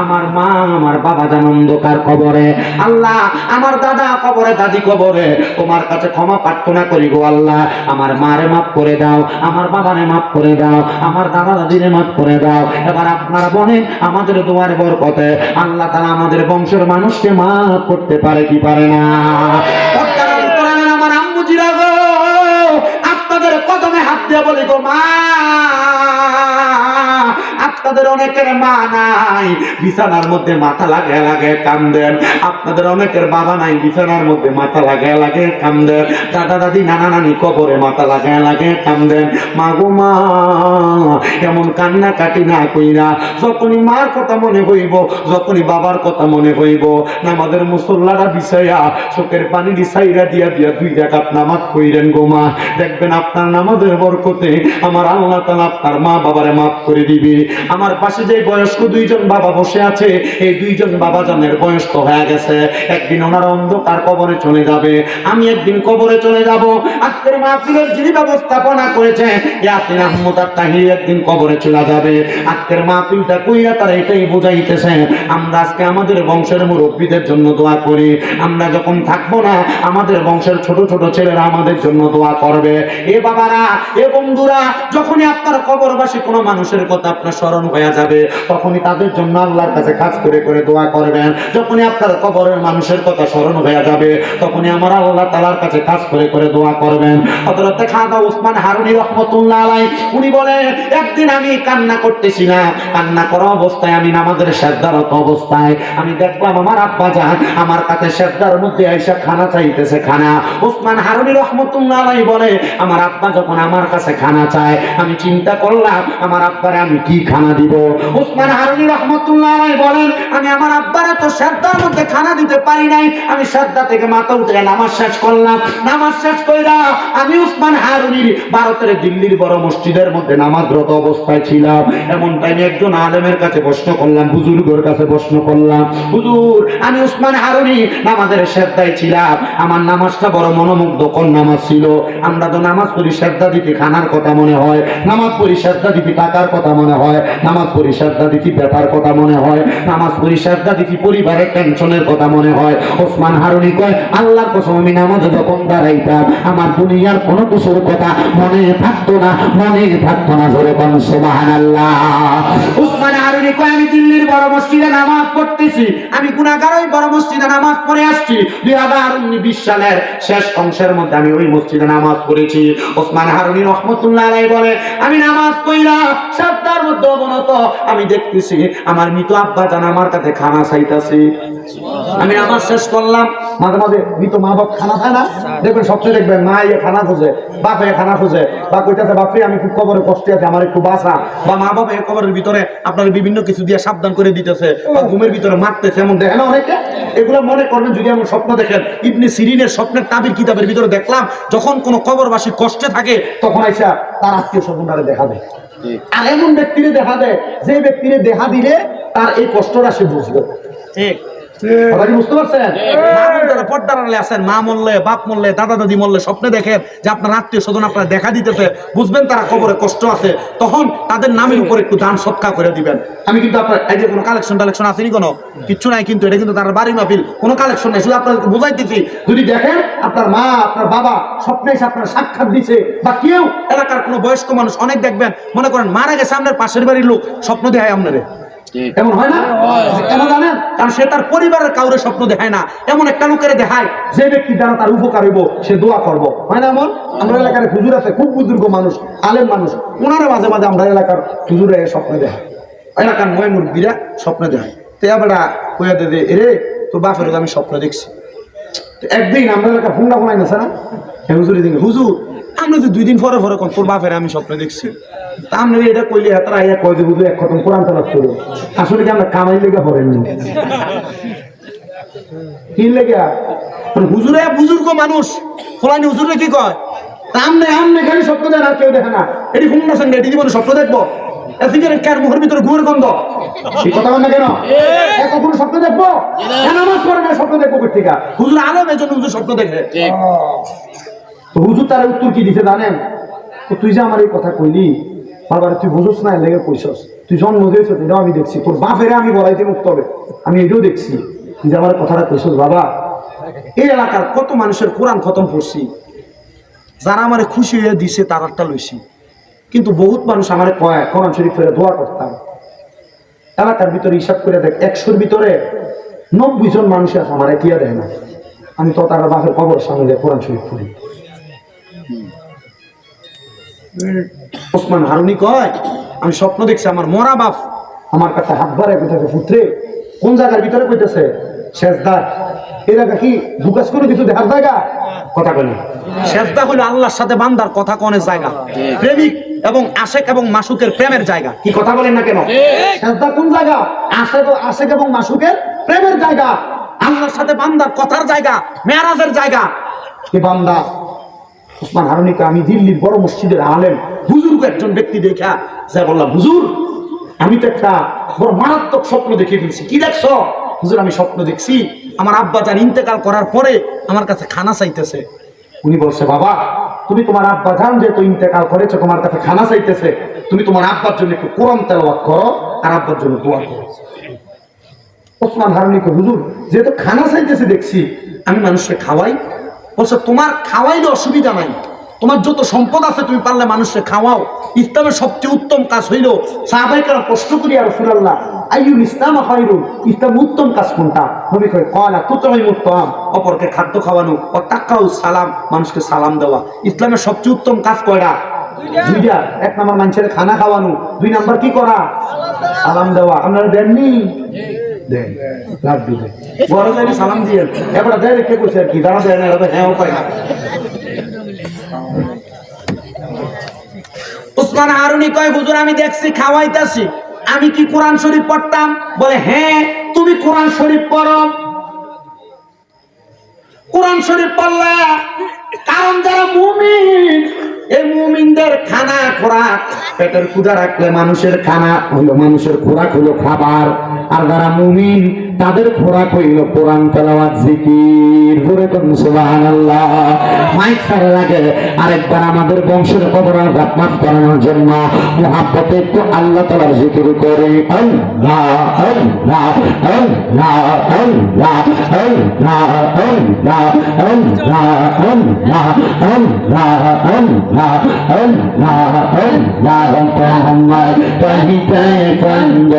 আমার মা আমার বাবা যেন অন্ধকার কবরে, আল্লাহ আমার দাদা কবরে, দাদি কবরে, তোমার কাছে ক্ষমা প্রার্থনা করি গো আল্লাহ, আমার মারে মাফ করে দাও, আমার বাবারে মাফ করে দাও, আমার দাদা দাদিরে মাফ করে দাও। এবার আপনারা বলেন, আমাদের দোয়ার বরকতে আল্লাহ তাআলা আমাদের বংশের মানুষকে মাফ করতে পারে কি পারে না? আমার আম্মুজিরা গো, আপনাদের কদমে হাত দিয়ে বলি গো মা, আপনাদের অনেকের মা নাই, বিছানার মধ্যে মাথা লাগায় লাগায় কান্দেন, আপনাদের অনেকের বাবা নাই, বিছানার মধ্যে মাথা লাগায় লাগায় কান্দেন, দাদা দাদি নানা নানি কবরে মাথা লাগায় লাগায় কান্দেন। মা গো মা, এমন কান্না কাটি না কইরা, যখনই মার কথা মনে হইব, যখনই বাবার কথা মনে হইব, নামাজের মুসল্লারা বিছাইয়া চোখের পানি দিছাইরা দিয়া দিয়া 2 রাকাত নামাজ পড়েন গো মা, দেখবেন আপনার নামাজের বরকতে আমার আল্লাহ তাআলা আপনার মা বাবারে মাফ করে দিবে। আমার পাশে যে বয়স্ক 2 জন বাবা বসে আছে, এই 2 জন বাবা জানের বয়স তো হয়ে গেছে, একদিন ওনারা অন্ধকার কবরে চলে যাবে, আমি একদিন কবরে চলে যাব। আজকের মাহফিলের যিনি ব্যবস্থাপনা করেছেন ইয়াসিন আহমদ তাহির একদিন কবরে চলে যাবে। আজকের মাহফিলটা কইরা তারা এটাই বুঝাইতেছে, আমরা আজকে আমাদের বংশের মুরব্বীদের জন্য দোয়া করি, আমরা যখন থাকবো না আমাদের বংশের ছোট ছোট ছেলেরা আমাদের জন্য দোয়া করবে। এ বাবারা, এ বন্ধুরা, যখনই আপনার কবরবাসী কোনো মানুষের কথা আপনার স্মরণ হয়ে যাবে, তখনই তাদের জন্য আল্লাহর কাছে কাজ করে করে দোয়া করবেন। যখনই আপনার কবরের মানুষের কথা স্মরণ হয়ে যাবে, তখনই আমার আল্লাহ তাআলার কাছে কাজ করে করে দোয়া করবেন। হযরত খাজা ওসমান হারুনী রাহমাতুল্লাহ আলাইহি উনি বলে, একদিন আমি কান্না করতেছি না, কান্না করা অবস্থায় আমি নামাজের সিজদারত অবস্থায় আমি দেখলাম আমার আব্বা জান আমার কাছে সিজদার মধ্যে আয়েশা খানা চাইতেছে, খানা। ওসমান হারুনী রাহমাতুল্লাহ আলাইহি বলে, আমার আব্বা যখন আমার কাছে খানা চায়, আমি চিন্তা করলাম আমার আব্বারে আমি কি খানা দিব। ওসমান হারুনী রাহমাতুল্লাহ আলাইহি বলেন, আমি আমার আব্বারে তো সিজদার মধ্যে খানা দিতে পারি নাই, আমি সিজদা থেকে মাথা উঠে নামাজ শেষ করলাম। নামাজ শেষ কইরা আমি ওসমান হারুনী ভারতের দিল্লির বড় মসজিদের মধ্যে নামাজরত অবস্থায় ছিলাম। এমন টাইমে একজন আলেমের কাছে প্রশ্ন করলাম, বুজুর্গের কাছে প্রশ্ন করলাম, হুজুর আমি ওসমান হারুনী নামাজের সিজদায় ছিলাম, আমার নামাজটা বড় মনোমুগ্ধকর নামাজ ছিল। আমরা তো নামাজ পড়ি সিজদা দিতে খানার কথা মনে হয়, নামাজ পড়ি সিজদা দিতে টাকার কথা মনে হয়, নামাজ পড়ি সিজদা দিতে ব্যাপার কথা মনে হয়, নামাজ পড়ি সিজদা দিতে পরিবারের টেনশনের কথা মনে হয়। ওসমান হারুনী কয়, আল্লাহর কসম আমি নামাজে যখন দাঁড়াইতাম আমার দুনিয়ার কোনো কিছুর কথা মনে থাকতো না, মনে থাকতো না। জোরে কোন সুবহানাল্লাহ। ওসমান হারুনী কয়, আমি দিল্লির বড় মসজিদে নামাজ পড়তেছি, আমি গুনাহগার ওই বড় মসজিদে নামাজ পড়ে আসছি। 2019 সালের শেষ অংশের মধ্যে আমি ওই মসজিদে নামাজ পড়েছি। ওসমান হারুনী রাহমাতুল্লাহ আলাইহি বলে, আমি নামাজ পড়লা সাতটার মধ্যে অবনত আমি দেখতেছি আমার মৃত আব্বা জান আমার কাছে খানা চাইতাছে। আমি নামাজ শেষ করলাম, মাঝে মাঝে মৃত মা বাপ খানা খায় না, দেখবেন সবচেয়ে দেখবেন মা ইয়ে খানা খোঁজে, বাপ এ খানা খোঁজে, বা কইতাছে বাপরে আমি খুব কবরে কষ্টে আছি আমার একটু বাঁচা, বা মা বাপ এই কবরের ভিতরে আপনার বিভিন্ন কিছু দিয়ে সাবধান করে দিতেছে, বা ঘুমের ভিতরে মারতেছে, এমন দেখেন না অনেকে। এগুলো মনে করবেন যদি এমন স্বপ্ন দেখেন, ইবনে সিরিনের স্বপ্নের তাবির কিতাবের ভিতরে দেখলাম, যখন কোনো কবরবাসী কষ্টে থাকে তখন আইসা তার আত্মীয় স্বজনরা দেখা দেয়। আর এমন ব্যক্তিরে দেখা দেয় যে ব্যক্তিরে দেখা দিলে তার এই কষ্টটা সে বুঝবে। ঠিক কথা কি বুঝতে পারছেন? মা বোন যারা পর্দার আড়ালে আছেন, মা মরলে, বাপ মরলে, দাদা দাদি মরলে স্বপ্নে দেখেন যে আপনার আত্মীয় স্বজন আপনার দেখা দিতেছে, বুঝবেন তারা কবরে কষ্ট আছে, তখন তাদের নামের উপর একটু দান সৎকার করে দিবেন। আমি কিন্তু আপনার এই যে কোনো কালেকশন আসেনি, কোনো কিচ্ছু নাই, কিন্তু এটা কিন্তু তার বাড়ি মাহফিল, কোনো কালেকশন নাই, শুধু আপনাদেরকে বুঝাইতেছি। যদি দেখেন আপনার মা আপনার বাবা স্বপ্নে এসে আপনার সাক্ষাৎ দিচ্ছে, বা কেউ এলাকার কোনো বয়স্ক মানুষ, অনেক দেখবেন মনে করেন মারা গেছে আপনার পাশের বাড়ির লোক, স্বপ্ন দেখায় আপনারে, এমন হয় না? কেন জানেন? কারণ সে তার পরিবারের কাউরে স্বপ্ন দেখায় না, এমন একটা লোকের দেখায় যে ব্যক্তি দ্বারা তার উপকার হইব, সে দোয়া করবো, হয় না? এমন আমরা এলাকার হুজুর আছে, খুব বুজুর্গ মানুষ, আলেম মানুষ, ওনারা মাঝে মাঝে আমরা এলাকার হুজুরে স্বপ্নে দেখায়, এলাকার ময় মুরব্বীরা স্বপ্নে দেখায়। তো এবার কইয়া দে এরে তোর বাপের আমি স্বপ্ন দেখছি। একদিন আমরা এলাকার ফোনটা ফোনাই গেছে না, হুজুরের দিকে, হুজুর আমরা তো 2 দিন পরে পরে তোর বাপের আমি স্বপ্ন দেখছি। তা আমরা এটা কইলে তারা আইয়া কয় যে বুঝলো এক খতম কোরআন তেলাওয়াত করো। আসলে কি আমরা কামাই লেগে পড়েননি, কি লেগে? হুজুরে বুজুর্গ মানুষ, ফলানি হুজুরে কি কয়, আমনে আমনে খালি স্বপ্ন দেন আর কেউ দেখে না, এটি ফোন না সঙ্গে এটি জীবনে স্বপ্ন দেখবো, কার মুখের ভিতরে ঘুমের গন্ধ, এই কথা বল না কেন? কখনো স্বপ্ন দেখবো কেন? নামাজ পড়ে না, স্বপ্ন দেখবো কোথেকে? হুজুর আলম, এই জন্য হুজুর স্বপ্ন দেখে। তো হুজুর তার উত্তর কি দিতে জানেন? তুই যে আমার এই কথা কইলি বাবার, তুই বুঝোস না, লেগে কইছস, তুই জন্ম দিয়েছ, এটাও আমি দেখছি, তোর বাপেরে আমি বলাইতে মুক্ত হবে, আমি এটাও দেখছি, তুই যে আমার কথাটা কইছস বাবা। এই এলাকার কত মানুষের কোরআন খতম পড়ছি, যারা আমার খুশি হয়ে দিছে তার একটা লইছি, কিন্তু বহুত মানুষ আমার কয় কোরআন শরীফ ফেরে দোয়া করতাম। এলাকার ভিতরে হিসাব করে দেখ, 100-র ভিতরে 90 জন মানুষ আছে আমার এটিয়া দেয় না। আমি তো তার বাপের কবর সামনে দিয়ে কোরআন শরীফ পড়ি। ওসমান হারুনি কয়, আমি স্বপ্ন দেখছি আমার মরা বাপ আমার কাছে হাত বাড়ায় কোথাকে, পুত্রে কোন জায়গার ভিতরে কইতেছে? সেজদার। এই জায়গা কি বুকাস করে কিছু দেখার জায়গা? কথা বলে সেজদা হলো আল্লাহর সাথে বান্দার কথা কনের জায়গা, প্রেমিক এবং আশেক এবং মাসুকের প্রেমের জায়গা। কি কথা বলেন না কেন? সেজদা কোন জায়গা? আশেক এবং মাসুকের প্রেমের জায়গা, আল্লাহর সাথে বান্দার কথার জায়গা, মেরাজের জায়গা। কি বান্দা ওসমান হারুনিকে আমি দিল্লির বড় মসজিদের আলেম বুজুর্গ একজন ব্যক্তি দেখা যা বললাম, হুজুর আমি তো একটা বড় মারাত্মক স্বপ্ন দেখে ফেলছি। কি দেখছ? হুজুর আমি স্বপ্ন দেখছি আমার আব্বা জান ইন্তেকাল করার পরে আমার কাছে খানা চাইতেছে। উনি বলছে, বাবা তুমি তোমার আব্বা জান যেহেতু ইন্তেকাল করেছো, তোমার কাছে খানা চাইতেছে, তুমি তোমার আব্বার জন্য একটু কোরআন তেলাওয়াত করো আর আব্বার জন্য দোয়া করো। ওসমান হারুনিকে, হুজুর যেহেতু খানা চাইতেছে দেখছি, আমি মানুষকে খাওয়াই। বলছে, তোমার খাওয়াইলে অসুবিধা নাই, তোমার যত সম্পদ আছে তুমি পারলে মানুষকে খাওয়াও। ইসলামের সবচেয়ে উত্তম কাজ হইল, সাহাবাইকেরা প্রশ্ন করি আর রাসূলুল্লাহ আইয়ুল ইসলাম খায়রুন, ইসলাম উত্তম কাজ কোনটা? নবী কয় ক্বালা তুতঈমুত তাআম, অপরকে খাদ্য খাওয়ানো, ও তাকরাউস সালাম, মানুষকে সালাম দেওয়া। ইসলামের সবচেয়ে উত্তম কাজ কয়টা? দুইটা। 1 নাম্বার মানুষের খানা খাওয়ানো, 2 নাম্বার কি করা? সালাম দেওয়া। আপনারা দেননি? দেন, লাভ দিবে বড় জানি সালাম দিয়ে এবার দেয় কে কইছে আর কি দাঁড়া দেয় না, এটা হ্যাঁ উপায় না। ওসমান হারুনি কয়, হুজুর আমি দেখছি খাওয়াইতাছি, আমি কি কোরআন শরীফ পড়তাম? বলে, হ্যাঁ তুমি কোরআন শরীফ পড়ো। কোরআন শরীফ পড়লা, কারণ যারা মুমিন, এই মুমিনদের খানা খোরাক, পেটের ক্ষুধা রাখলে মানুষের খানা হলো, মানুষের খোরাক হলো খাবার, আর যারা মুমিন তাদের খোরাক হইল কোরআন তেলাওয়াত জিকির। জোরে বলুন সুবহানাল্লাহ। মাইক ছাড়ার আগে আরেকবার আমাদের বংশের কবরের আযাব মাফ করানোর জন্য মুহাব্বতে একটু আল্লাহ তাআলার জিকির করি। আল্লাহ আল্লাহ আল্লাহ আল্লাহ আল্লাহ আল্লাহ আল্লাহ আল্লাহ আল্লাহ আল্লাহ আল্লাহ আল্লাহ মুহাম্মদ তাহিতে কন্দ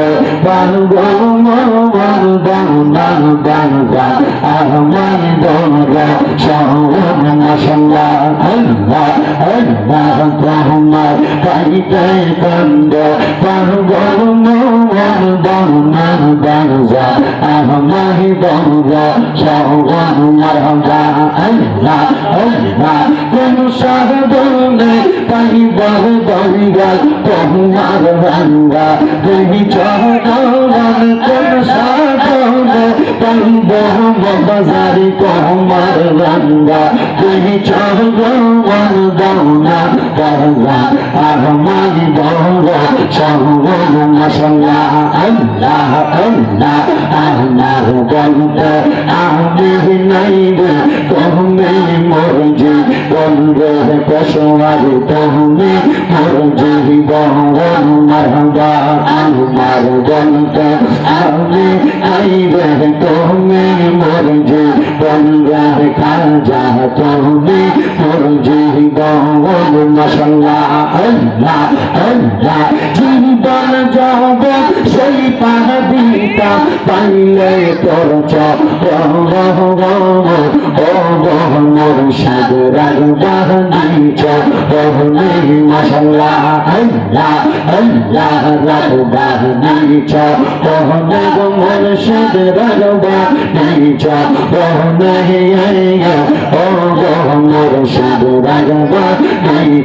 বারগো মোর দান দান দান দান আমার দোরা শাওন মাশাআল্লাহ আল্লাহ আল্লাহ মুহাম্মদ তাহিতে কন্দ বারগো মোর দান দান দান দান আমার দোরা শাওন মারহাবা আল্লাহ আল্লাহ কোন সাধনে তাই বড় দরিয়া তোমার রঙ্গা দেবী চরণ কোন সাধনে পাইব বাজারে তোমার রঙ্গা তুমি চরণ দাওনা বাবা আমার বঙ্গ সঙ্গম মশলা আল্লাহ আল্লাহ আমার বন্ধ আমি নাইব তুমি মরজি বন্ধ পশোয়ার তুমি মরজি বঙ্গ মারবা আমার বন্ধ আমি নাইব তুমি মরজি বন্ধ খাজা তুমি মরজি বঙ্গ মশলা আল্লাহ আল্লাহ জীবন যাব সেই পাহাড়িটা পাইলে তোর মোর সাগর বাহিছ মশলা আল্লাহ আল্লাহ বাহিছ মোর সাগর বাহিছ মোর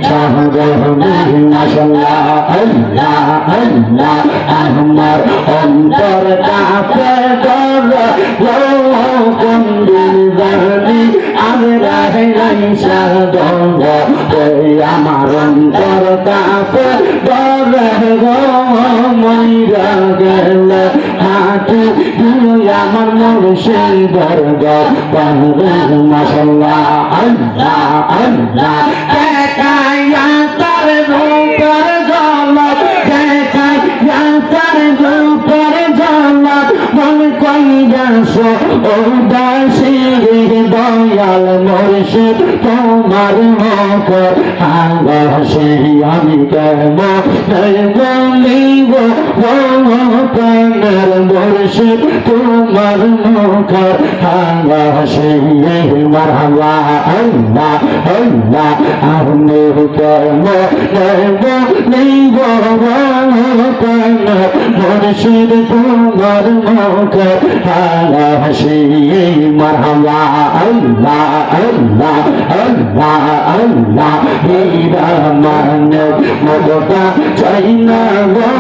সাগর বাহিছ মশলা আল্লাহ আল্লাহ আমার অন্তর কাছে কোনদিন জানি আমি রাহিলাই সাদঙ্গ আমার অন্তর কাছে মইরা গেল হাতে আমার মুর্শিদ বর্গ মশলা আল্লাহ আল্লাহ দেখাইয়া তার রূপের ঝলক দেখাইয়া তার রূপের ঝলক মন কইয়াছ ও দাসী দয়াল মুর্শিদ তোমার মুখ ভালোবাসে আমি কেমন বলিব প্রাণের মুর্শিদ তোমার মুখ ভালোবাসে মারহাবা আল্লাহ আল্লাহ আমি কেমন বলিব প্রাণের মুর্শিদ তোমার মুখ ভালোবাসে মারহাবা আল্লাহ আল্লাহ আল্লাহ আল্লাহ হীরা মানব মগটা চাই না গো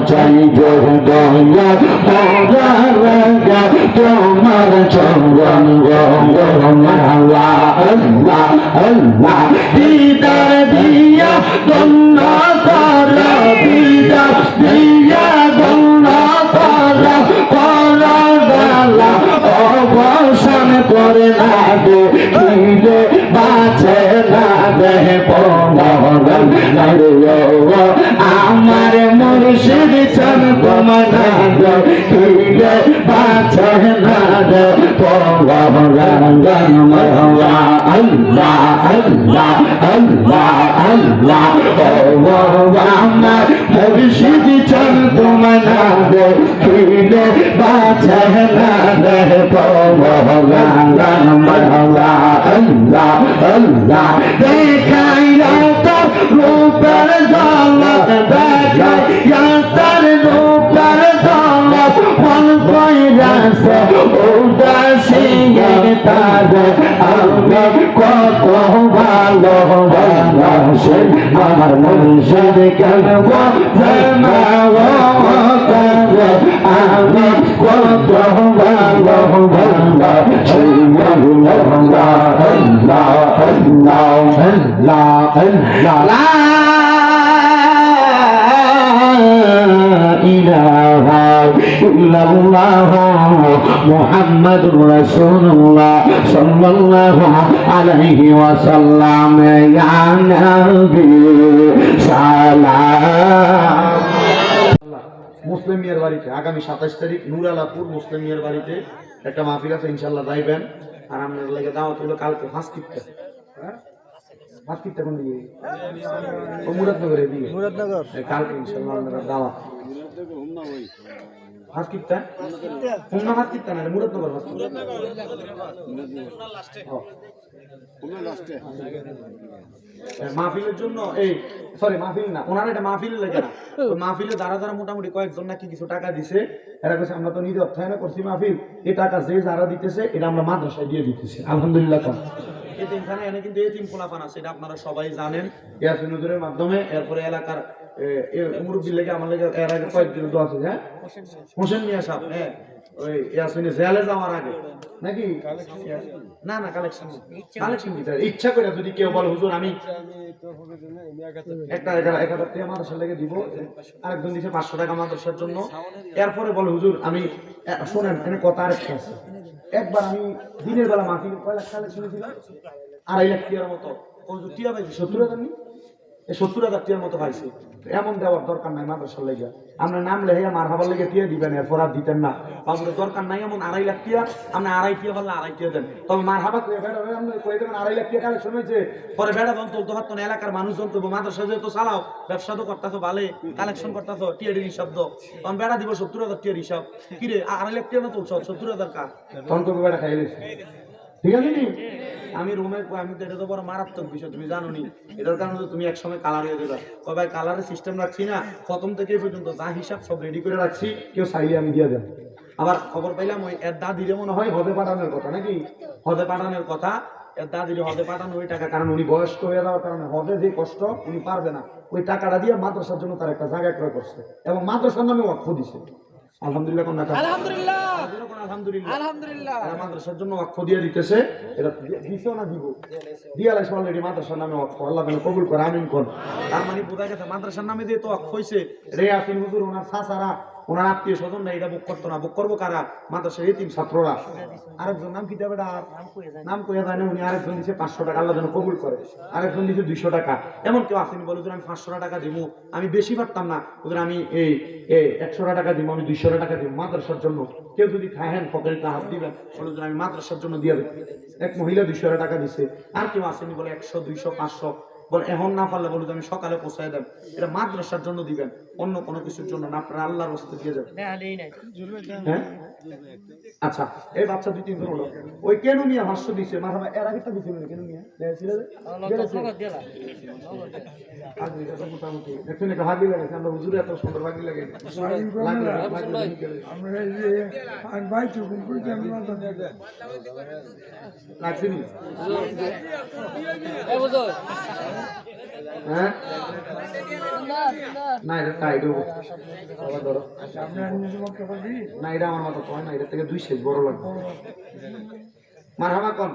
চাই জোর দয়া রাগা তোমার চরণ আল্লাহ আল্লাহ আল্লাহ দিদার দিয়া গঙ্গ কর দিদার দিয়া গঙ্গ কর করদালা অবসান করে না দে খিলে বাঁচে না দেহ পঙ্গন আমার মুর্শিদ চল তোমার খিলে বাঁচে না দে পঙ্গন মহলা আল্লাহ আল্লাহ আল্লাহ আল্লাহ আমার মুর্শিদ চল তোমার খিলে বাঁচে না দে পঙ্গন মহলা আল্লাহ আল্লাহ দেখাইয়া তোর রূপের ঝলক দেখাইয়া তোর রূপের ঝলক মন কইরাছে উদাসী তার আমি কত ভালোবাসি আমার মুর্শিদ কেন আমি কত ভালোবাসি মুহাম্মাদুর রাসূলুল্লাহ সাল্লাল্লাহু আলাইহি ওয়াসাল্লাম ইয়া নবী সালাম। মুসলিম মিয়ার বাড়িতে আগামী 27 তারিখ নুরালাপুর মুসলিম মিয়ার বাড়িতে একটা মাহফিল আছে, ইনশাআল্লাহ যাইবেন। আর আপনাদের লাগে দাওয়াত হলো কালকে ফাঁসকিটটা কোন দিকে ও মুরাদনগরে দিকে মুরাদনগর কালকে ইনশাআল্লাহ আপনারা দাওয়াত ফাঁসকিটটা কোন ফাঁসকিটটা না মুরাদনগর মাহফিলের জন্য এই সরি মাহফিল না ওনারা এটা মাহফিলে লেগে না ওই মাহফিলে যারা যারা মোটামুটি কয়েকজন নাকি কিছু টাকা দিছে এরা কাছে আমরা তো নিজে অর্থায়নে করছি মাহফিল, এই টাকা যে যারা দিতেছে এটা আমরা মাদ্রাসায় দিয়ে দিতেছি আলহামদুলিল্লাহ। এতিমখানা এনে কিন্তু এতিম পোলাপান আছে, এটা আপনারা সবাই জানেন ইয়াসিন হুজুরের মাধ্যমে। এরপরে এলাকার মুরব্বীর লেগে আমার লেগে এর আগে কয়েকদিন তো আছে, হ্যাঁ হোসেন মিয়া সাহেব, হ্যাঁ ওই ইয়াসিনে জেলে যাওয়ার আগে নাকি না না কালেকশন ইচ্ছা করে যদি কেউ বলে হুজুর আমি একটা 1000 টাকা মাদ্রাসার লেগে দিব, আরেকজন দিছে 500 টাকা মাদ্রাসার জন্য, এরপরে বলে হুজুর আমি শোনেন এখানে কথা আরেকটা আছে, একবার আমি দিনের বেলা মাহফিল কয় লাখ কালেকশন ছিলাম 2.5 লাখ টাকার মতো, হুজুর টিয়া পাইছি 70,000 নি, এই 70,000 টাকার মতো পাইছি। এমন দেওয়ার দরকার নাই মাদ্রাসার লেগে, আপনার নাম লেগে মারহাবার লেগে টিয়া দিবেন, এরপর আর দিতেন না বাবুর দরকার নাই। এমন 2.5 লাখ টাকা আপনি 2.5 টাকা বললে 2.5 টাকা দেন, তবে মারহাবা কয়ে বেড়া কয়ে দেবেন 2.5 লাখ টাকা কালেকশন হয়েছে, পরে বেড়া যখন তুলতে পারতো না, এলাকার মানুষজন তো মাদ্রাসা যেহেতু চালাও, ব্যবসা তো করতেছো ভালো, কালেকশন করতেছো টিয়ারির হিসাব দো, তখন বেড়া দিব 70,000 টিয়ার হিসাব, কিরে 2.5 লাখ টাকা না তুলছ 70,000 কা, তখন তো বেড়া খাই দিয়েছে। ঠিক আছে নি আমি রুমে আমি তো এটা তো বড় মারাত্মক বিষয়, তুমি জানো নি, এটার কারণে তো তুমি একসময় কালার হয়ে দেবা, কবে কালারের সিস্টেম রাখছি না, প্রথম থেকে পর্যন্ত যা হিসাব সব রেডি করে রাখছি, কেউ চাইলে আমি দিয়ে দেব। আবার খবর পাইলাম ওই এর দাদিরে মনে হয় হদে পাঠানোর কথা, নাকি হদে পাঠানোর কথা, এর দাদিরে হদে পাঠানো ওই টাকা, কারণ উনি বয়স্ক হয়ে যাওয়ার কারণে হদে যে কষ্ট উনি পারবে না, ওই টাকাটা দিয়ে মাদ্রাসার জন্য তার একটা জায়গা ক্রয় করছে এবং মাদ্রাসার নামে ওয়াকফ দিছে। আলহামদুলিল্লাহ কোন টাকা আলহামদুলিল্লাহ আলহামদুলিল্লাহ আলহামদুলিল্লাহ মাদ্রাসার জন্য ওয়াকফ দিয়ে দিতেছে, এটা দিছো না দিব দিয়ালাইছে অলরেডি মাদ্রাসার নামে ওয়াকফ, আল্লাহ যেন কবুল করে আমিন কোন। তার মানে বোঝা গেছে মাদ্রাসার নামে দিয়ে তো ওয়াকফ হইছে, রেয়াফিন হুজুর ওনার চাচারা ওনার আত্মীয় স্বজন না এটা বুক করতো না, বুক করবো কারা, মাদ্রাসার এতিম ছাত্ররা। আরেকজন নাম কি দেবে, নাম কইয়া যায় না, উনি আরেকজন দিছে 500 টাকা, আল্লাহ যেন কবুল করে, আরেকজন দিছে 200 টাকা। এমন কেউ আসেনি বলে আমি 500 টাকা দিব, আমি বেশি পারতাম না ওদের, আমি এই 100 টাকা দিব, আমি 200 টাকা দিব মাদ্রাসার জন্য, কেউ যদি খাহেন ফকেরিতে হাত দিবেন বলে আমি মাদ্রাসার জন্য দিয়ে দেব। এক মহিলা 200 টাকা দিছে, আর কেউ আসেনি বলে 100 200 500 বলে, এখন না পারলে বলে আমি সকালে পৌঁছায় দেব, এটা মাদ্রাসার জন্য দিবেন, অন্য কোনো কিছুর জন্য না, আপনারা আল্লাহর রাস্তা দিয়ে যাবেন। হ্যাঁ আচ্ছা, এই বাচ্চা 2-3 জন হলো, ওই কেন মিয়া ভাষ্য দিছে মারহাবা, এর আগেটা দিছিল না কেন মিয়া দেখছিল মোটামুটি দেখুন একটা ভাগি লাগে, আমরা হুজুরে এত সুন্দর ভাগি লাগে লাগছিনি, হ্যাঁ না এটা টাইট হবো ধরো না, এটা আমার মতো হয় না, এটা থেকে 2 সেজ বড় লাগবে। মারহাবা কোন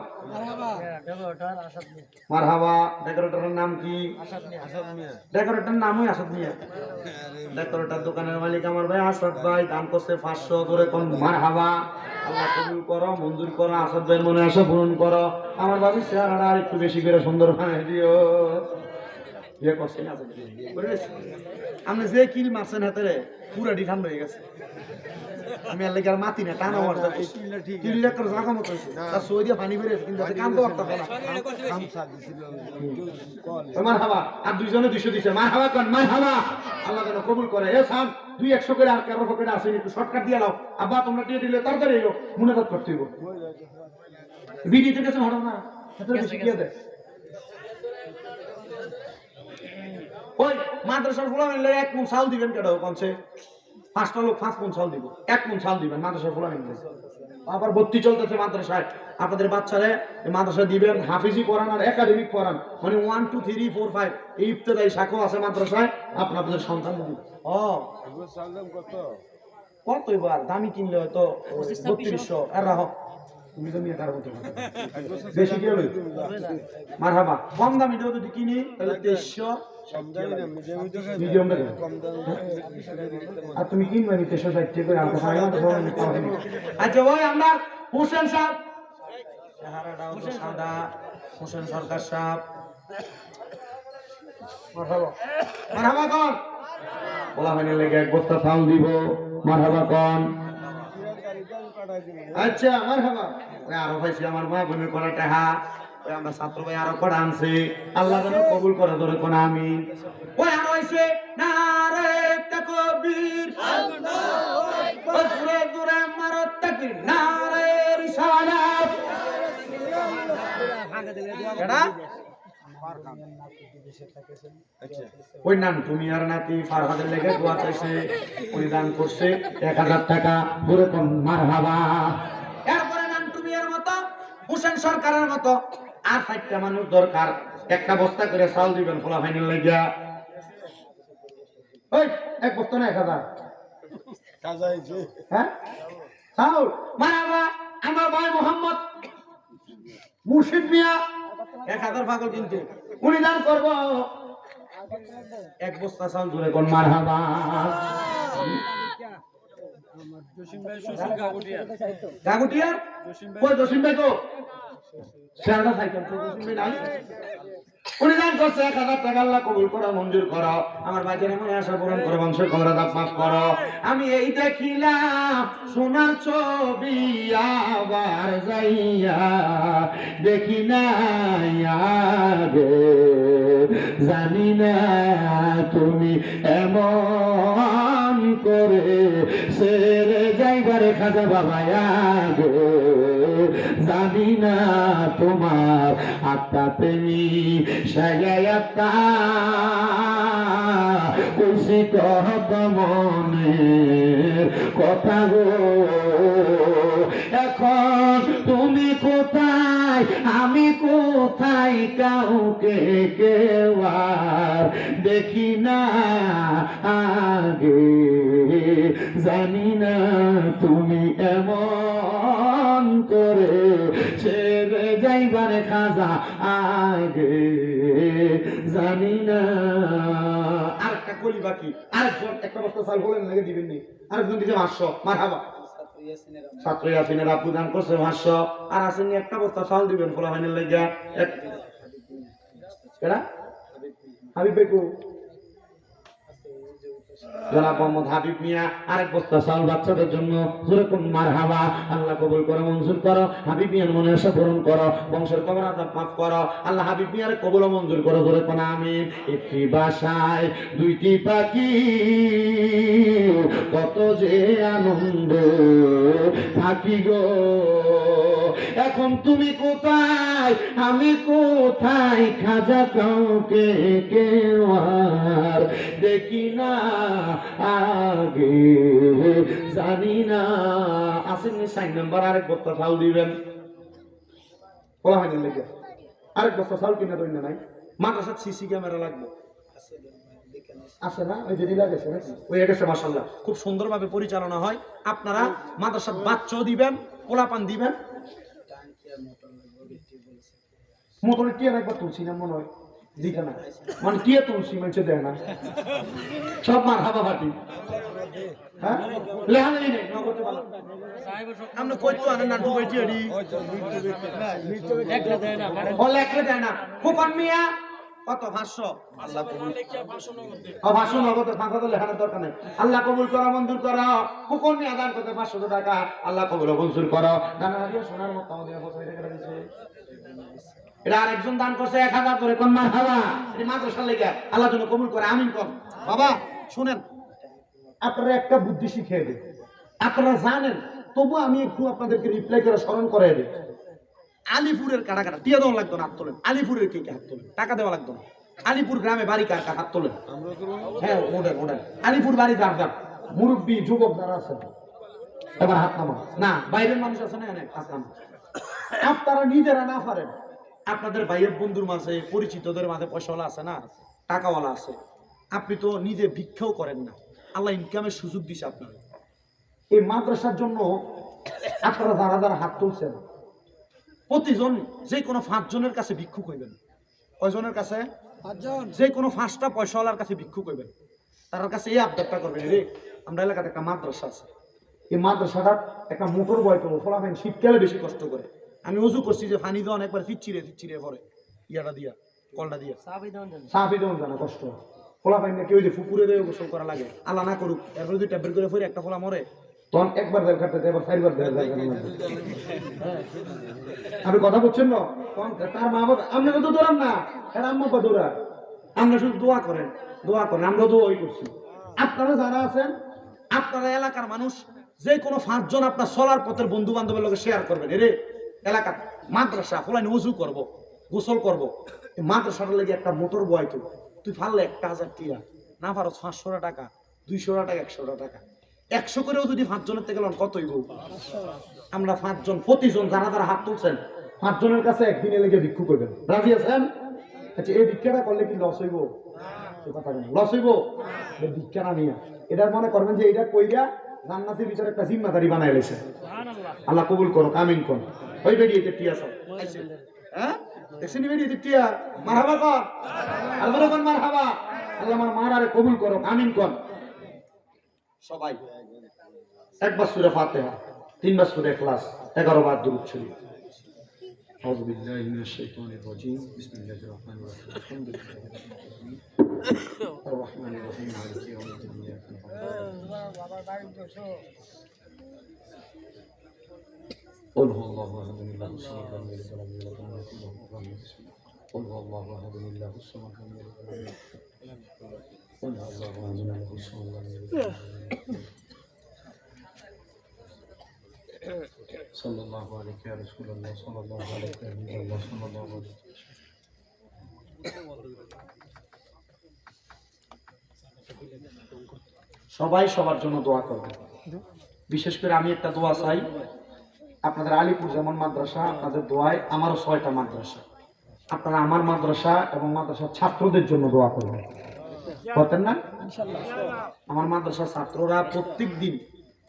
মারহাবা, ডেকোরেটরের নাম কি? ডেকোরেটরের নামই আসাদ মিয়া, ডেকোরেটর দোকানের মালিক আমার ভাই আসাদ ভাই, দাম করছে 500 করে কোন। মারহাবা, আল্লাহ কবুল করো, মঞ্জুর করো, আসাদ ভাইয়ের মনে আশা পূরণ করো, আমার ভাবি চেহারাটা আর একটু বেশি করে সুন্দর বানিয়ে দিও। ইয়ে করছেন আপনি যে কিল মারছেন হাতে পুরাটি ঠান্ডা হয়ে গেছে, আমি আর লেগে আর মাতি না টানা মারতে কিল একটা জায়গা মতো হয়েছে, তার সই দিয়ে পানি বেরিয়েছে কিন্তু কাম তো করতে পারে না। মারহাবা, আর 2 জনে 200 দিছে, মারহাবা কোন মারহাবা, আল্লাহ যেন কবুল করে। এ সাম 200 করে আর কারো পকেটে আসেনি, একটু শর্টকাট দিয়ে নাও, আব্বা তোমরা দিয়ে দিলে তাড়াতাড়ি এলো মুনাজাত করতে হইব, বিডিতে গেছে হঠাৎ না এত বেশি কি দেয়। ওই মাদ্রাসার ফুলা মিললে 1 মণ চাল দিবেন, কেটাও কমছে 5টা লোক 5 মণ চাল দিব, 1 মণ চাল দিবেন মাদ্রাসার ফুলা মিললে। আবার ভর্তি চলতেছে মাদ্রাসায়, আপনাদের বাচ্চারে মাদ্রাসা দিবেন, হাফিজি পড়ান আর একাডেমিক পড়ান, মানে 1 2 3 4 5 এই ইবতেদায়ী শাখা আছে মাদ্রাসায়, আপনাদের সন্তান দিবেন। কত এবার দামি কিনলে হয়তো 3200 আর রাহ, তুমি তো নিয়ে কারো বেশি কি হলো। মারহাবা, কম দামি যদি কিনি তাহলে 2300, আর তুমি কিনবে 360 করে। আচ্ছা ভাই, আমরা হোসেন সাহেব, সাদা হোসেন সরকার সাহেব, মারহাবা কোন বলা হয়নি লেগে 1 বস্তা চাল দিব, মারহাবা কোন। আচ্ছা মারহাবা, ওই আরো পাইছি আমার মা বোনের করা টাকা, ওই আমরা ছাত্র ভাই আরো করা আনছে, আল্লাহ যেন কবুল করে ধরে কোন আমি। ওই আরো হইছে নারে তাকবীর, ওই জোরে জোরে মারো তাকবীর, নারে রিসালাত। কেডা ওই নাম তুমি আর নাতি ফারহাদের লেগে দোয়া চাইছে, ওই দান করছে 1000 টাকা, ধরে কোন মারহাবা। এরপরে নাম তুমি এর মতো হোসেন সরকারের মতো আর 4টা মানুষ দরকার, 1টা বস্তা করে চাল দিবেন ফলা ফাইনাল লাগিয়া। ওই 1 বস্তা না 1000 হ্যাঁ চাউল মারহাবা আমার ভাই মোহাম্মদ মুর্শিদ মিয়া 1000 পাগল কিন্তু উনি দান করব এক বস্তা চাউল ধরে কোন মারহাবা গাগুটিয়া কই জসিম ভাই গো শেয়ারটা থাকেন তো জসিম ভাই নাই উনি দান করছে 1000 টাকা আল্লাহ কবুল করো মঞ্জুর করো আমার বাজারে মনে আশা পূরণ করো বংশের কবরা দাপ মাফ করো আমি এই দেখিলাম সোনার ছবি আবার যাইয়া দেখি না আগে জানি না তুমি এমন করে সেরে যাইবারে খাজা বাবা আগে জানি না তোমার আত্মা তুমি সাজায়াতা কইছি কহব মনের কথা গো এখন তুমি কোথায় আমি কোথায় কাউকে কেউ আর দেখি না আগে জানি না তুমি এমন করে ছেড়ে যাইবারে খাজা আগে জানি না আর একটা কলি বাকি আরেকজন একটা বস্তা চাল বলেন লাগে দিবেন নি আরেকজন দিতে 500 মারহাবা ছাত্র ইয়াসিনের আপু দান করছে 500 আর আসেন একটা বস্তা চাল দিবেন ফলা ফাইনাল লাগা কেডা হাবিব বেকু জনাব মোহাম্মদ হাবিব মিয়া আরেক বস্তা চাউল বাচ্চাদের জন্য জোরে কোন মারহাবা আল্লাহ কবুল করো মঞ্জুর করো হাবিব মিয়ার মনে আশা পূরণ করো বংশের কবর আযাব মাফ করো আল্লাহ হাবিব মিয়ার কবুল ও মঞ্জুর করো জোরে কোন আমিন একটি বাসায় দুইটি পাখি কত যে আনন্দ থাকি গো এখন তুমি কোথায় আমি কোথায় খাজা কাউকে কেউ আর দেখি না আগে জানি না আসেননি 6 নম্বর আরেক বস্তা চাউল দিবেন ফলা ফাইনাল লাগা আরেক বস্তা চাল কিনা দইনা নাই মাদ্রাসাত সিসি ক্যামেরা লাগবে আছে না ওই যে দিলা গেছে নাকি ওই গেছে মাশাআল্লাহ খুব সুন্দরভাবে পরিচালনা হয় আপনারা মাদ্রাসাত বাচ্চাও দিবেন পোলাপান দিবেন মোটরের টিয়া একবার তুলছি না মনে হয় দিকে না মানে টিয়া তুলছি মানুষে দেয় না সব মারহাবা পার্টি হ্যাঁ লেহানি নেই নগদে ভালো আমরা কইতো আনেন না ডুবাই টিয়ারি ও লেখলে দেয় না ফুকন মিয়া কত 500 আল্লাহ কবুল ভাষণ নগদে ফাঁকা তো লেখানোর দরকার নেই আল্লাহ কবুল করো মঞ্জুর করো ফুকন মিয়া দান করতে 500 টাকা আল্লাহ কবুল ও মঞ্জুর করো দান হারিয়ে সোনার মতো আমাদের বসাই রেখে দিয়েছে এটা আরেকজন দান করছে 1000 করে কোন মারহাবা এই মাদ্রাসার লেগে আল্লাহ যেন কবুল করে আমিন কর বাবা শুনেন আপনারা একটা বুদ্ধি শিখিয়ে দেন আপনারা জানেন তবু আমি একটু আপনাদেরকে রিপ্লাই করে স্মরণ করে দিই আলিপুরের কাটা কাটা টিয়া দেওয়া লাগতো না হাত তোলেন আলিপুরের কে হাত তোলেন টাকা দেওয়া লাগতো না আলিপুর গ্রামে বাড়ি কার হাত তোলেন হ্যাঁ ওডেন ওডেন আলিপুর বাড়ি যার যার মুরব্বী যুবক যারা আছেন এবার হাত নামা না বাইরের মানুষ আছে না অনেক হাত নামা আপনারা নিজেরা না পারেন আপনাদের ভাইয়ের বন্ধুর মাঝে পরিচিতদের মাঝে পয়সাওয়ালা আছে না টাকাওয়ালা আছে আপনি তো নিজে ভিক্ষাও করেন না আল্লাহ ইনকামের সুযোগ দিছে আপনার এই মাদ্রাসার জন্য আপনারা যারা যারা হাত তুলছেন প্রতিজন যে কোনো 5 জনের কাছে ভিক্ষুক হইবেন কয়জনের কাছে 5 জন যে কোনো 5টা পয়সাওয়ালার কাছে ভিক্ষুক হইবেন তার কাছে এই আবদারটা করবেন রে আমরা এলাকাতে একটা মাদ্রাসা আছে এই মাদ্রাসাটা একটা মোটর বয় করবো ফলাফেন শীতকালে বেশি কষ্ট করে আমি উজু করছি যে পানি দেওয়া একবার ফিচ্ছিরে পরে ইয়াটা দিয়া কলটা দিয়া সাফি দেওয়া জানা কষ্ট ফোলা পাই না কেউ যে ফুকুরে দেয় গোসল করা লাগে আল্লাহ না করুক এরপর যদি ট্যাবলেট করে ফেরে একটা ফোলা মরে তখন একবার দেয় খাটতে এবার 4বার দেয় আপনি কথা বলছেন না তখন তার মা বাবা আপনাকে তো দৌড়ান না এর আম্মা বা দৌড়া আমরা শুধু দোয়া করেন আমরা দোয়াই করছি আপনারা যারা আছেন আপনারা এলাকার মানুষ যে কোনো 5 জন আপনার চলার পথের বন্ধু বান্ধবের লোকে শেয়ার করবেন রে এলাকার মাদ্রাসা ফলাইন উজু করব গোসল করব এই মাদ্রাসাটার লেগে একটা মোটর বয় তুই ফাললে 1000 টাকা না পারো 500 টাকা 200 টাকা 100 টাকা 100 করেও যদি 5 জনের থেকে লন কত হইব আমরা 5 জন প্রতিজন যারা যারা হাত তুলছেন 5 জনের কাছে একদিনে লেগে ভিক্ষু করবেন রাজি আছেন আচ্ছা এই ভিক্ষাটা করলে কি লস হইব লস হইব ভিক্ষা না নিয়া এটা মনে করবেন যে এটা কইরা জান্নাতের ভিতরে একটা জিম্মাদারি বানাই লেছে। আল্লাহ কবুল করো, আমিন কোন। ওই বেডি এতে টিয়া সব হ্যাঁ দেখছেন বেডি এতে টিয়া মারহাবা কর, আল্লাহ কোন মারহাবা। আল্লাহ আমার মারারে কবুল করো, আমিন কোন। সবাই একবার সূরা ফাতিহা, 3 বার সূরা ইখলাস, 11 বার দুরূদ শরীফ। আউযু বিল্লাহি মিনাশ শাইতানির রাজীম। বিসমিল্লাহির রহমানির রহিম। আলহামদুলিল্লাহি রাব্বিল আলামিন। আর-রাহমানির রহিম। মালিকি ইয়াউমিদ্দিন। قل هو الله احد الله الصمد لم يلد ولم يولد ولم يكن له كفوا احد. قل هو الله احد الله الصمد لم يلد ولم يولد. قل هو الله احد الله الصمد لم يلد ولم يولد. صلى الله عليك يا رسول الله صلى الله عليك يا نبي الله صلى الله عليه وسلم. সবাই সবার জন্য দোয়া করবেন। বিশেষ করে আমি একটা দোয়া চাই, আপনাদের আলিপুর যেমন মাদ্রাসা, আপনাদের দোয়ায় আমারও 6টা মাদ্রাসা, আপনারা আমার মাদ্রাসা এবং মাদ্রাসার ছাত্রদের জন্য দোয়া করবেন, করতেন না? আমার মাদ্রাসার ছাত্ররা প্রত্যেক দিন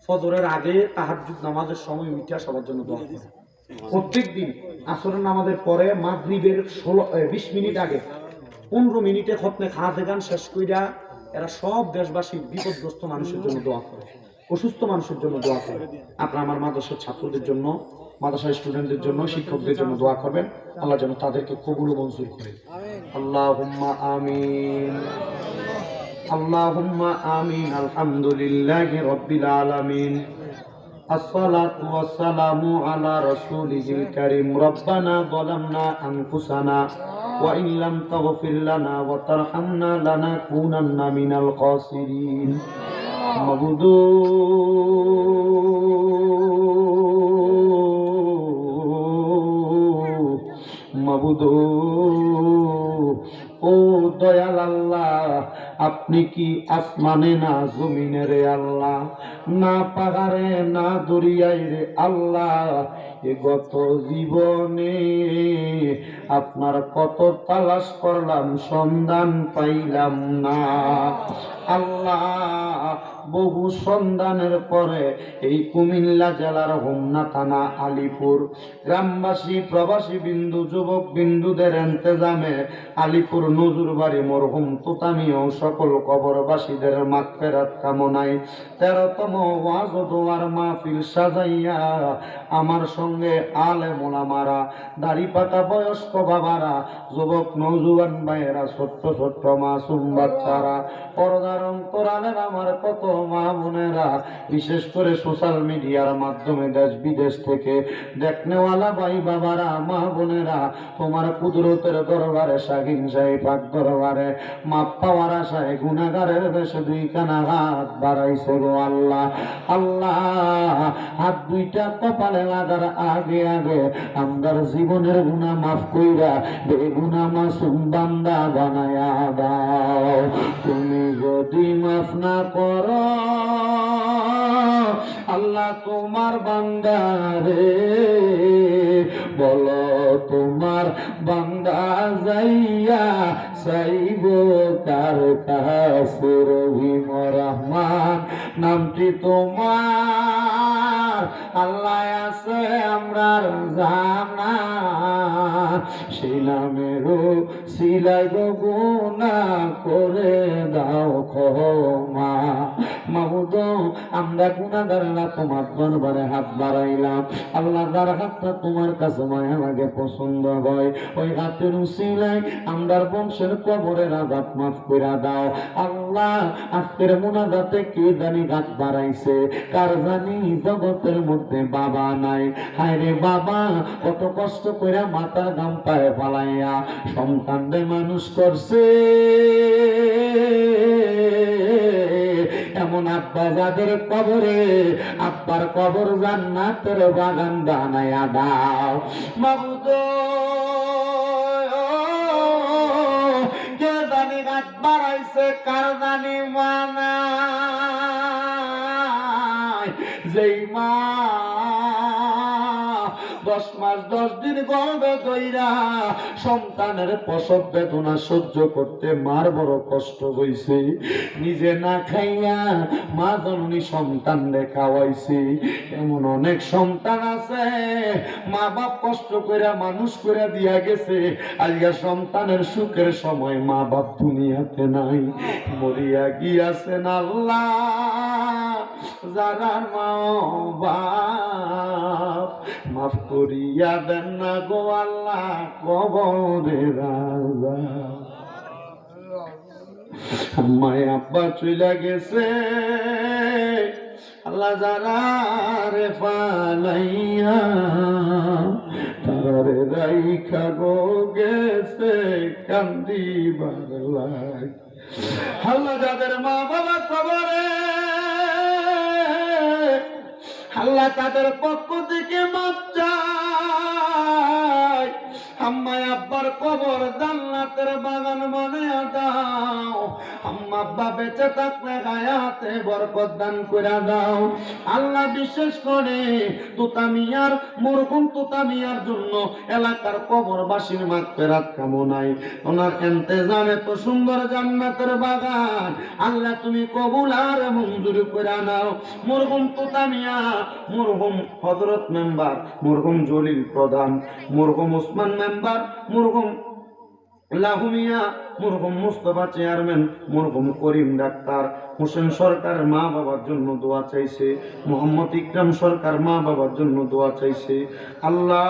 ফজরের আগে তাহাজ্জুদ নামাজের সময় উঠা সবার জন্য দোয়া করে। প্রত্যেক দিন আসরের নামাজের পরে মাগরিবের 20 মিনিট আগে 15 মিনিটে খতমে খাওয়াতে গান শেষ কইরা এরা সব দেশবাসী বিপদগ্রস্ত মানুষের জন্য দোয়া করে, অসুস্থ মানুষের জন্য দোয়া করে। আপনারা আমার মাদ্রাসার ছাত্রদের জন্য, মাদ্রাসার স্টুডেন্টদের জন্য, শিক্ষকদের জন্য দোয়া করবেন, আল্লাহ যেন তাদেরকে কবুল ও মঞ্জুর করে। আল্লাহুম্মা আমিন, আল্লাহুম্মা আমিন। আলহামদুলিল্লাহি রাব্বিল আলামিন। আসসালাতু ওয়াসসালামু আলা রাসূলিল কারীম। রব্বানা যালামনা আনফুসানা ওয়া ইন লাম তাগফির লানা ওয়া তারহামনা লানাকুনান্না মিনাল খাসিরিন। মাবুদু মাবুদু ও দয়াল আল্লাহ, আপনি কি আসমানে না জমিনে রে আল্লাহ, না পাহাড়ে না দরিয়ায় রে আল্লাহ। এ গত জীবনে আপনার কত তালাশ করলাম, সন্ধান পাইলাম না আল্লাহ। বহু সন্ধানের পরে এই কুমিল্লা জেলার হোমনা থানা আলিপুর গ্রামবাসী, প্রবাসী বিন্দু, যুবক বিন্দুদের ইন্তজামে আলিপুর নজরবাড়ি মরহুম তুতামিও সকল কবরবাসীদের মাগফিরাত কামনায় 13তম ওয়াজ ও দোয়ার মাহফিল সাজাইয়া আমার সঙ্গে আলেম ওলামারা, দাড়ি পাকা বয়স্ক বাবারা, যুবক নওজোয়ান ভাইয়েরা, ছোট্ট ছোট্ট মাসুম বাচ্চারা, পর্দার অন্তরালের আমার কত মা বোনেরা, বিশেষ করে সোশ্যাল মিডিয়ার মাধ্যমে দেশ বিদেশ থেকে দেখনেওয়ালা ভাই বাবারা, মা বোনেরা, তোমার কুদরতের দরবারে, শাহিন শাহী পাক দরবারে মাপ পাওয়ার আশায় গুনাহগারের বেশে 2 কানা হাত বাড়াইছে গো আল্লাহ। আল্লাহ, হাত 2টা কপালে লাগার আগে আগে আমরার জীবনের গুনাহ মাফ কইরা বেগুনাহ মাসুম বান্দা বানায়া দাও। তুমি যদি মাফ না করো আল্লাহ তোমার বান্দারে, বলো তোমার বান্দা যাইয়া চাইব কার কাছে। রহিম রহমান নামটি তোমার আল্লাহ আছে আমরার জানা, সেই নামেরও সিলাই গুনাহ করে দাও ক্ষমা। মাবুদ, আমরা গুনাহগাররা তোমার দরবারে হাত বাড়াইলাম আল্লাহ, যার হাতটা তোমার কাছে মায়া লাগে, পছন্দ হয়, ওই হাতের উসিলায় আমরার বংশের কবরের আযাব মাফ করে দাও আল্লাহ। আজকের মুনাজাতে কে জানি হাত বাড়াইছে, কার জানি জগতের মধ্যে বাবা নাই। হায় রে বাবা, কত কষ্ট করে মাথার ঘাম পায়ে ফালাইয়া সন্তানদের মানুষ করছে, এমন আব্বা যাদের কবরে, আব্বার কবর জান্নাতের বাগান বানায়া দাও মাবুদ। কে জানি হাত বাড়াইছে, কার জানি মানা, যেই মা 10 মাস 10 দিন গর্ভে ধইরা সন্তানের প্রসব বেদনা সহ্য করতে মার বড় কষ্ট হইছে। নিজে না খাইয়া মা জননী সন্তানরে খাওয়াইছে। এমন অনেক সন্তান আছে মা বাপ কষ্ট করে মানুষ করে দিয়া গেছে, আজকে সন্তানের সুখের সময় মা বাপ দুনিয়াতে নাই, মরিয়া গিয়াছেন। আল্লাহ যারা মা বাপ মাফ করিয়া দেন না গো আল্লাহ কবরে রাজা। আম্মায় আব্বা চলে গেছে আল্লাহ যারা রে ফালাইয়া তারে রাইখা গো গেছে কান্দিবার লাগে। আল্লাহ যাদের মা বাবা কবরে আল্লাহ তাদের পক্ষ থেকে মাপ চাই। আম্মায় আব্বার কবর জান্নাতের বাগান বানায়া দাও। আম্মা আব্বা বেঁচে থাকলে হায়াতে বরকত দান করে দাও। আল্লাহ বিশেষ করে তুতামিয়ার মরহুম তুতামিয়ার জন্য এলাকার কবরবাসীর মাগফিরাত কামনায় ওনার ইন্তেজামে তো সুন্দর জান্নাতের বাগান আল্লাহ তুমি কবুল আর মঞ্জুর করে নাও। মরহুম তুতামিয়া, মরহুম হযরত মেম্বার, মরহুম জলিল প্রধান, মরহুম ওসমান মেম্বার, মরহুম লাহুমিয়া, মরহুম মুস্তফা চেয়ারম্যান, মরহুম করিম ডাক্তার, হোসেন সরকার মা বাবার জন্য দোয়া চাইছে, মোহাম্মদ ইকরাম সরকার মা বাবার জন্য দোয়া চাইছে। আল্লাহ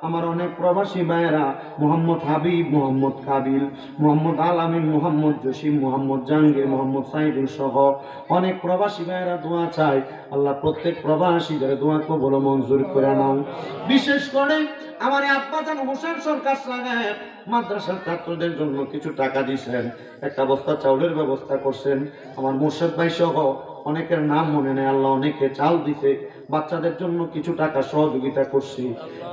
আমার অনেক প্রবাসী ভাইয়েরা মোহাম্মদ হাবিব, মোহাম্মদ কাবিল, মোহাম্মদ আলামিন, মোহাম্মদ জসিম, মোহাম্মদ জাহাঙ্গীর, মোহাম্মদ সাইদুল সহ অনেক প্রবাসী ভাইয়েরা দোয়া চায়। আল্লাহ প্রত্যেক প্রবাসীদের দোয়া কবুল মঞ্জুর করে নাও। বিশেষ করে আমার আব্বাজান হোসেন সরকার সাহেব মাদ্রাসার ছাত্রদের জন্য কিছু টাকা দিয়েছেন, একটা বস্তা চাউলের ব্যবস্থা করছেন। আমার মোর্শেদ ভাই সহ অনেকের নাম মনে নেই, আল্লাহ অনেকে চাল দিতে, বাচ্চাদের জন্য কিছু টাকা সহযোগিতা করছি।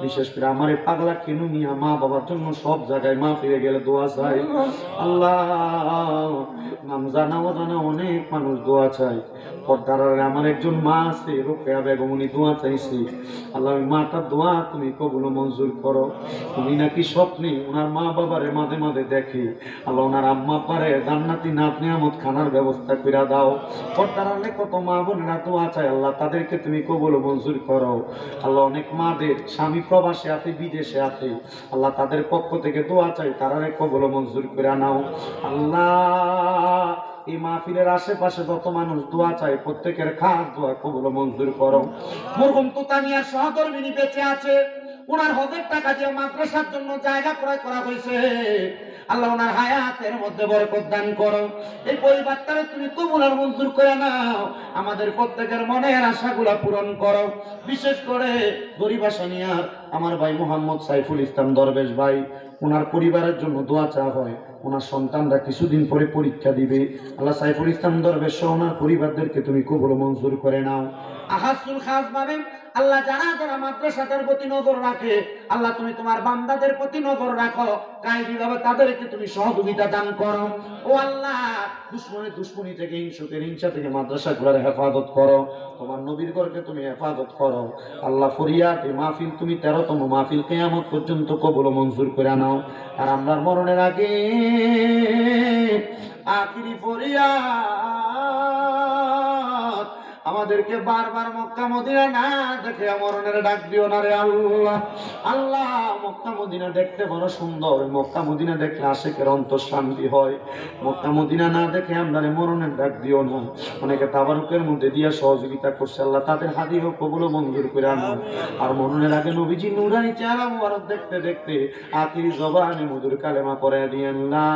বিশেষ করে আমার এই পাগলা কেনু মিয়া মা বাবার জন্য সব জায়গায় মা ফিরে গেলে দোয়া চাই। আল্লাহ নাম জানা অজানা অনেক মানুষ দোয়া চাই। পর্দার আমার একজন মা আছে রোকেয়া বেগম, উনি দোয়া চাইছি। আল্লাহ ওই মাটার দোয়া তুমি কবুল মঞ্জুর করো। তুমি নাকি স্বপ্নে ওনার মা বাবারে মাঝে মাঝে দেখি, আল্লাহ ওনার আম্মা পারে জান্নাতি নাত নিয়ামত খানার ব্যবস্থা করে দাও। পর্দার কত মা বোনেরা দোয়া চায়, আল্লাহ তাদেরকে তুমি কবুল মঞ্জুর করো। আল্লাহ অনেক মাদের স্বামী প্রবাসে আছে, বিদেশে আছে, আল্লাহ তাদের পক্ষ থেকে দোয়া চাই, তারা কবুল মঞ্জুর করে নাও। আল্লাহ এই মাহফিলের আশেপাশে যত মানুষ দোয়া চায় প্রত্যেকের খাস দোয়া কবুল মঞ্জুর করো। মরহুম তুতামিয়ার সহধর্মিনী বেঁচে আছে, ওনার হজের টাকা দিয়ে মাদ্রাসার জন্য জায়গা ক্রয় করা হয়েছে। আল্লাহ ওনার হায়াতের মধ্যে বরকত দান করো। এই পরিবারটারে তুমি কবুল আর মঞ্জুর করে নাও। আমাদের প্রত্যেকের মনের আশাগুলা পূরণ করো। বিশেষ করে গরিব আসানিয়ার আমার ভাই মোহাম্মদ সাইফুল ইসলাম দরবেশ ভাই, ওনার পরিবারের জন্য দোয়া চাওয়া হয়। ওনার সন্তানরা কিছুদিন পরে পরীক্ষা দিবে। আল্লাহ সাইফুল ইসলাম দরবেশ সহ ওনার পরিবারদেরকে তুমি কবুল মঞ্জুর করে নাও। আহাসুল খাস ভাবে আল্লাহ যারা যারা মাদ্রাসাদের প্রতি নজর রাখে, আল্লাহ তুমি তোমার বান্দাদের প্রতি নজর রাখো, কায়েমি ভাবে তাদেরকে তুমি সহযোগিতা দান করো। ও আল্লাহ দুশ্মনী থেকে, হিংসুকের হিংসা থেকে মাদ্রাসাগুলোর হেফাজত করো। তোমার নবীর ঘরকে তুমি হেফাজত করো। আল্লাহ ফরিয়াদ এই মাহফিল তুমি 13তম মাহফিল কিয়ামত পর্যন্ত কবুল মঞ্জুর করে নাও। আর আমরার মরণের আগে আখিরি ফরিয়াদ আমাদেরকে বারবার মক্কা মদিনা না দেখে মরণের ডাক দিও না রে আল্লাহ। আল্লাহ মক্কা মদিনা দেখতে বড় সুন্দর, মক্কা মদিনা দেখলে আশিকের অন্তর শান্তি হয়। মক্কা মদিনা না দেখে আমরা মরণের ডাক দিও না। অনেকে তাবারুকের মধ্যে দিয়া সহযোগিতা করছে, আল্লাহ তাদের হাদিয়া কবুল মঞ্জুর করে আনো। আর মরণের আগে নবীজি নুরানি চেহারা মুবারক দেখতে দেখতে আখিরি জবানে মধুর কালেমা পড়ে দিয়েন লা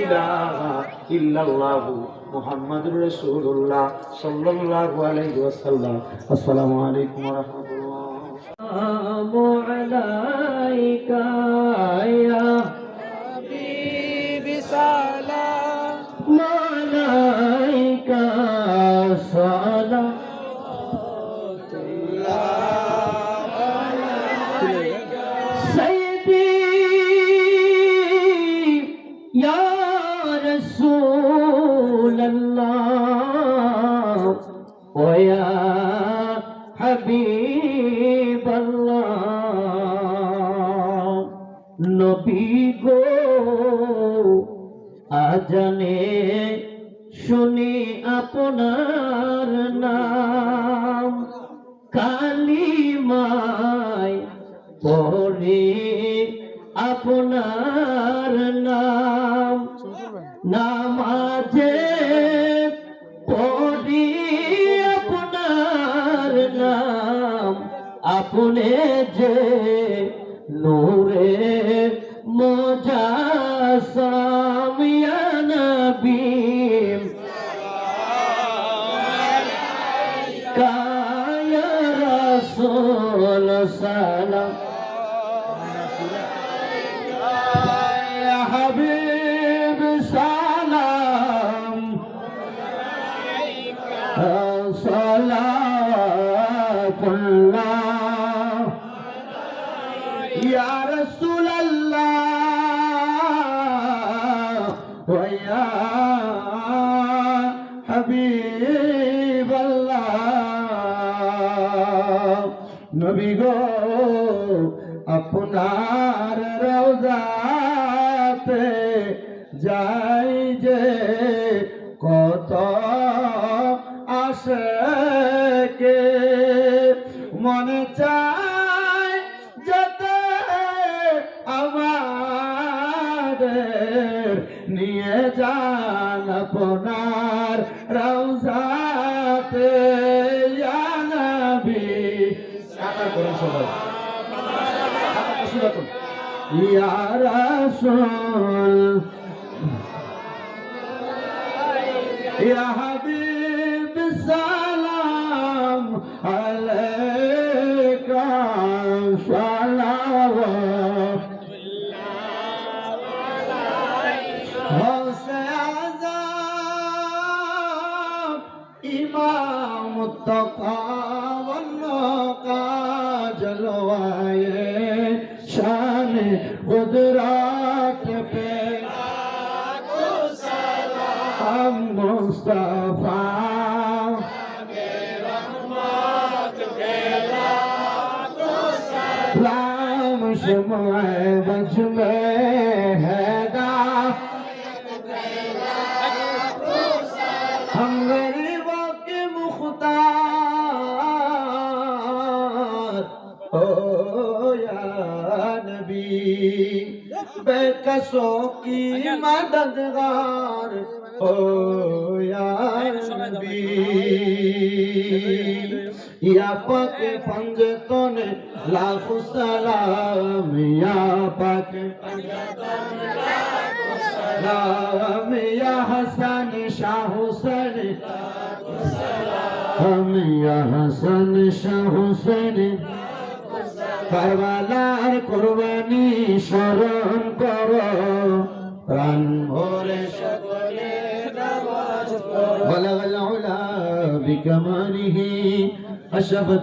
ইলাহা ইল্লাল্লাহু মুহাম্মাদুর রাসূলুল্লাহ সাল্লাল্লাহু আলাইহি ওয়াসাল্লাম। আসসালামু আলাইকুম ওয়া রাহমাতুল্লাহ। আসসালামু আলাইকা ইয়া হাবিবি সালাম আলাইকা সালাতুল্লাহ আলাইকা সাইয়্যিদি ইয়া رسول الله ويا حبيب الله নবী গো আজানে শুনি আপনার নাম, কালিমায় পড়ে আপনার নাম, নামাজে পড়ি আপনার নাম, আপনি যে নূরে মুজাসসাম ইয়া নবী কায়া রাসূল সালাম ইয়া হাবিব সালাম সালাতুল্লাহ ইয়া রাসূলুল্লাহ ওয়া ইয়া হাবিবাল্লাহ। নবী গো আপনার রওজাতে যাই যে কত আশিকে, মনে চায় যেতে আমাদের নিয়ে যান আপনার রওজাতে ইয়া নবী। কাতার করেন সবাই, কাতারটা শুরু করুন। ইয়া রাসূল ইয়া হাবিব সালাম আলাইকা সালাওয়াত হোসে আযম ইমাম মুত্তাকা ওয়ান্নাকা জলওয়ায়ে শান কুদরত पे हम मुस्तफा लाम शम्ए बज में हैदा, हम गरीबों के मुख्तार ओ या नबी, बेकसों की मददगार ओ या नबी। या पाक पंजतन लाखों सलाम, या पाक सलाम, या हसन शाह हुसैन हम, या हसन शाह हुसैन কারবালার কুরবানি স্মরণ করো, প্রাণ ভরে সকলে নামাজ পড়ো। বালাগাল উলা বিকামালিহি আশাবাত